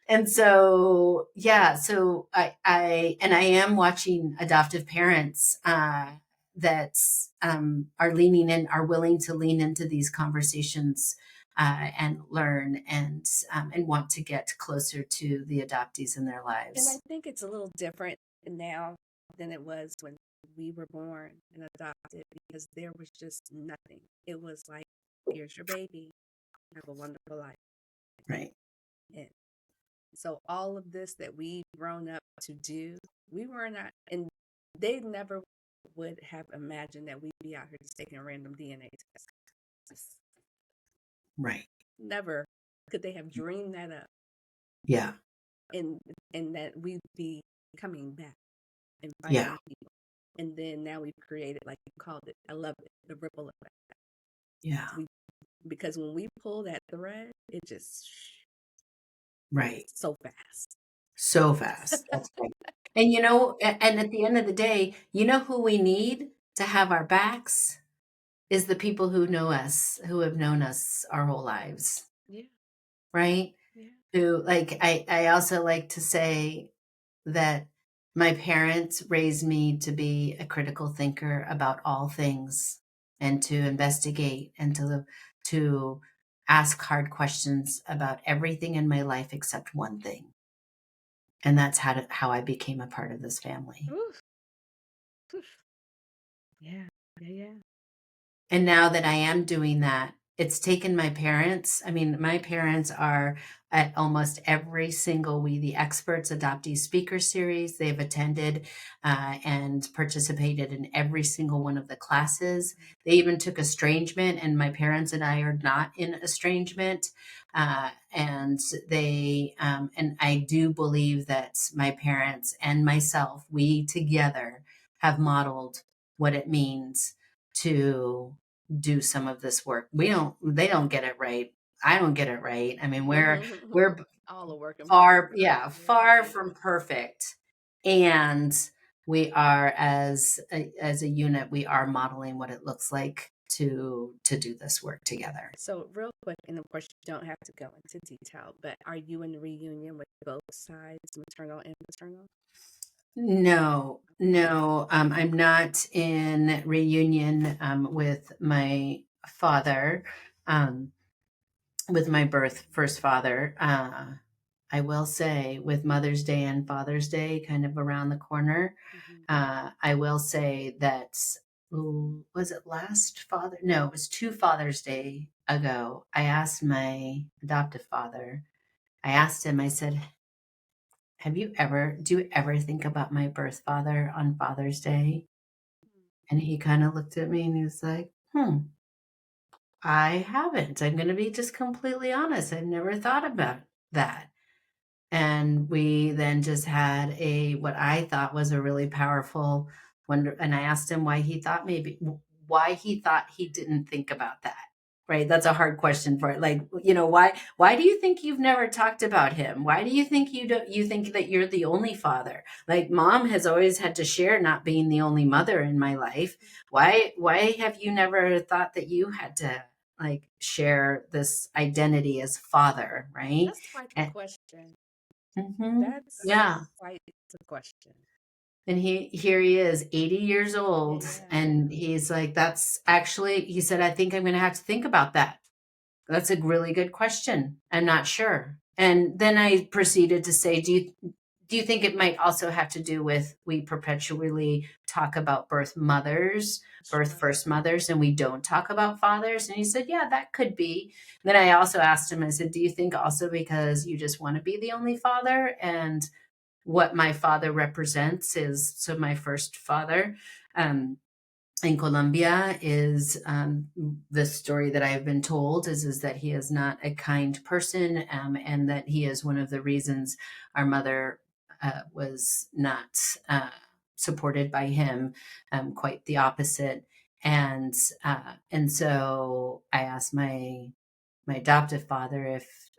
and so, yeah, so I am watching adoptive parents that are willing to lean into these conversations and learn, and want to get closer to the adoptees in their And I lives. think it's a little different now than it was when we were born and adopted, because there was just nothing. It was like, here's your baby, have a wonderful life. Right. And so all of this that we've grown up to do, we were not, and they never would have imagined that we'd be out here just taking random DNA tests. Right. Never could they have dreamed that up, Yeah. and that we'd be coming back and Yeah. finding people. And then now we've created, like you called it, I love it, the ripple effect. Yeah. Because when we pull that thread, it just Right. so fast. So fast. That's right. And and at the end of the day, who we need to have our backs is the people who know us, who have known us our whole lives, Yeah. right? Yeah. Who, like, I also like to say that my parents raised me to be a critical thinker about all things and to investigate and to ask hard questions about everything in my life except one thing. And that's how I became a part of this family. Oof. Oof. Yeah. Yeah. Yeah. And now that I am doing that, it's taken my parents. I mean, my parents are at almost every single We the Experts adoptee speaker series. They've attended and participated in every single one of the classes. They even took estrangement, and my parents and I are not in estrangement. And I do believe that my parents and myself, we together have modeled what it means to do some of this work. They don't get it right. I don't get it right. I mean, we're All a work in far, progress. yeah, far Right. from perfect. And we are, as a unit, we are modeling what it looks like to do this work together. So, real quick, and of course, you don't have to go into detail, but are you in reunion with both sides, maternal and paternal? No, no, I'm not in reunion with my father. Um, with my first father. I will say, with Mother's Day and Father's Day kind of around the corner, Mm-hmm. I will say that, was it last Father? No, it was two Father's Day ago. I asked my adoptive father, I asked him, I said, do you ever think about my birth father on Father's Day? And he kind of looked at me and he was like, I haven't. I'm going to be just completely honest. I've never thought about that. And we then just had what I thought was a really powerful wonder. And I asked him why he thought he didn't think about that. Right. That's a hard question for it. Like, why do you think you've never talked about him? Why do you think you think that you're the only father? Like, mom has always had to share not being the only mother in my life. Why have you never thought that you had to, like, share this identity as father? Right. That's quite the And, question. That's yeah. quite the question. And here he is, 80 years old, Yeah. and he's like, that's actually, he said, I think I'm going to have to think about that. That's a really good question. I'm not sure. And then I proceeded to say, do you think it might also have to do with, we perpetually talk about birth Sure. first mothers, and we don't talk about fathers? And he said, yeah, that could be. And then I also asked him, I said, do you think also because you just want to be the only father? And what my father represents is, so my first father, um, in Colombia is, the story that I have been told is that he is not a kind person, and that he is one of the reasons our mother was not supported by him, quite the opposite. And so I asked my adoptive father if,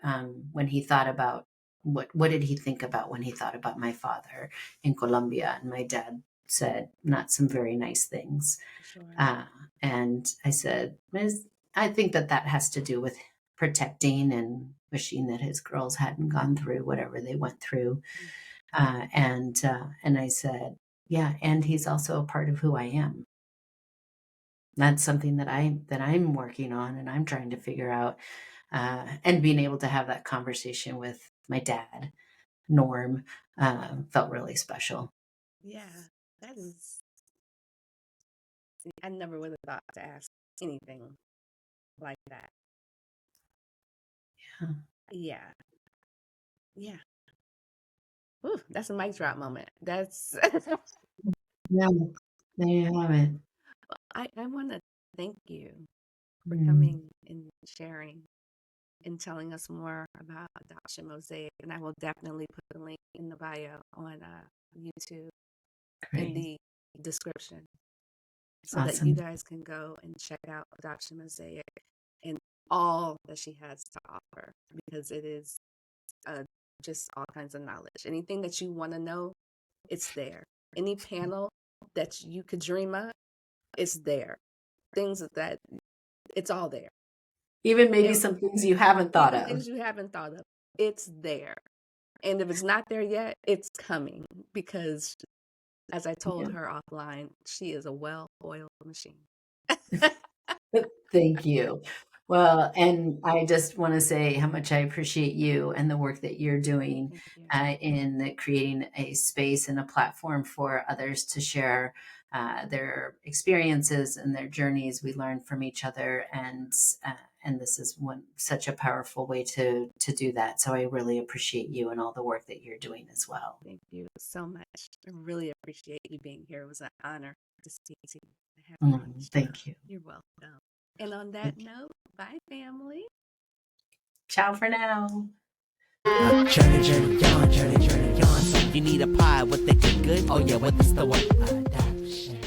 when he thought about, what did he think about when he thought about my father in Colombia, and my dad said not some very nice things. Sure. uh, and I said, I think that has to do with protecting and wishing that his girls hadn't gone through whatever they went through. And I said, yeah, and he's also a part of who I am. That's something that I'm working on, and I'm trying to figure out, and being able to have that conversation with my dad, Norm, felt really special. Yeah. That is, I never would have thought to ask anything like that. Yeah. Yeah. Yeah. Ooh, that's a mic drop moment. That's Yeah, there you have it. I want to thank you for Mm, coming and sharing and telling us more about Adoption Mosaic. And I will definitely put the link in the bio on YouTube in great. the description so that you Awesome. guys can go and check out Adoption Mosaic and all that she has to offer because it is uh, just all kinds of knowledge. Anything that you want to know, it's there. Any panel that you could dream of, it's there. Things that it's all there. Even maybe And some things you haven't thought even of. things you haven't thought of, it's there. And if it's not there yet, it's coming, because as I told Yeah. her offline, she is a well-oiled machine. Thank you. Well, and I just want to say how much I appreciate you and the work that you're doing Thank you. in creating a space and a platform for others to share their experiences and their journeys. We learn from each other, and this is such a powerful way to do that. So I really appreciate you and all the work that you're doing as well. Thank you so much. I really appreciate you being here. It was an honor to speak to you. To have you on the show. Thank you. You're welcome. And on that note, bye, family. Ciao for now. Journey on. You need a pie with the good. Oh yeah, what is the one? Adoption.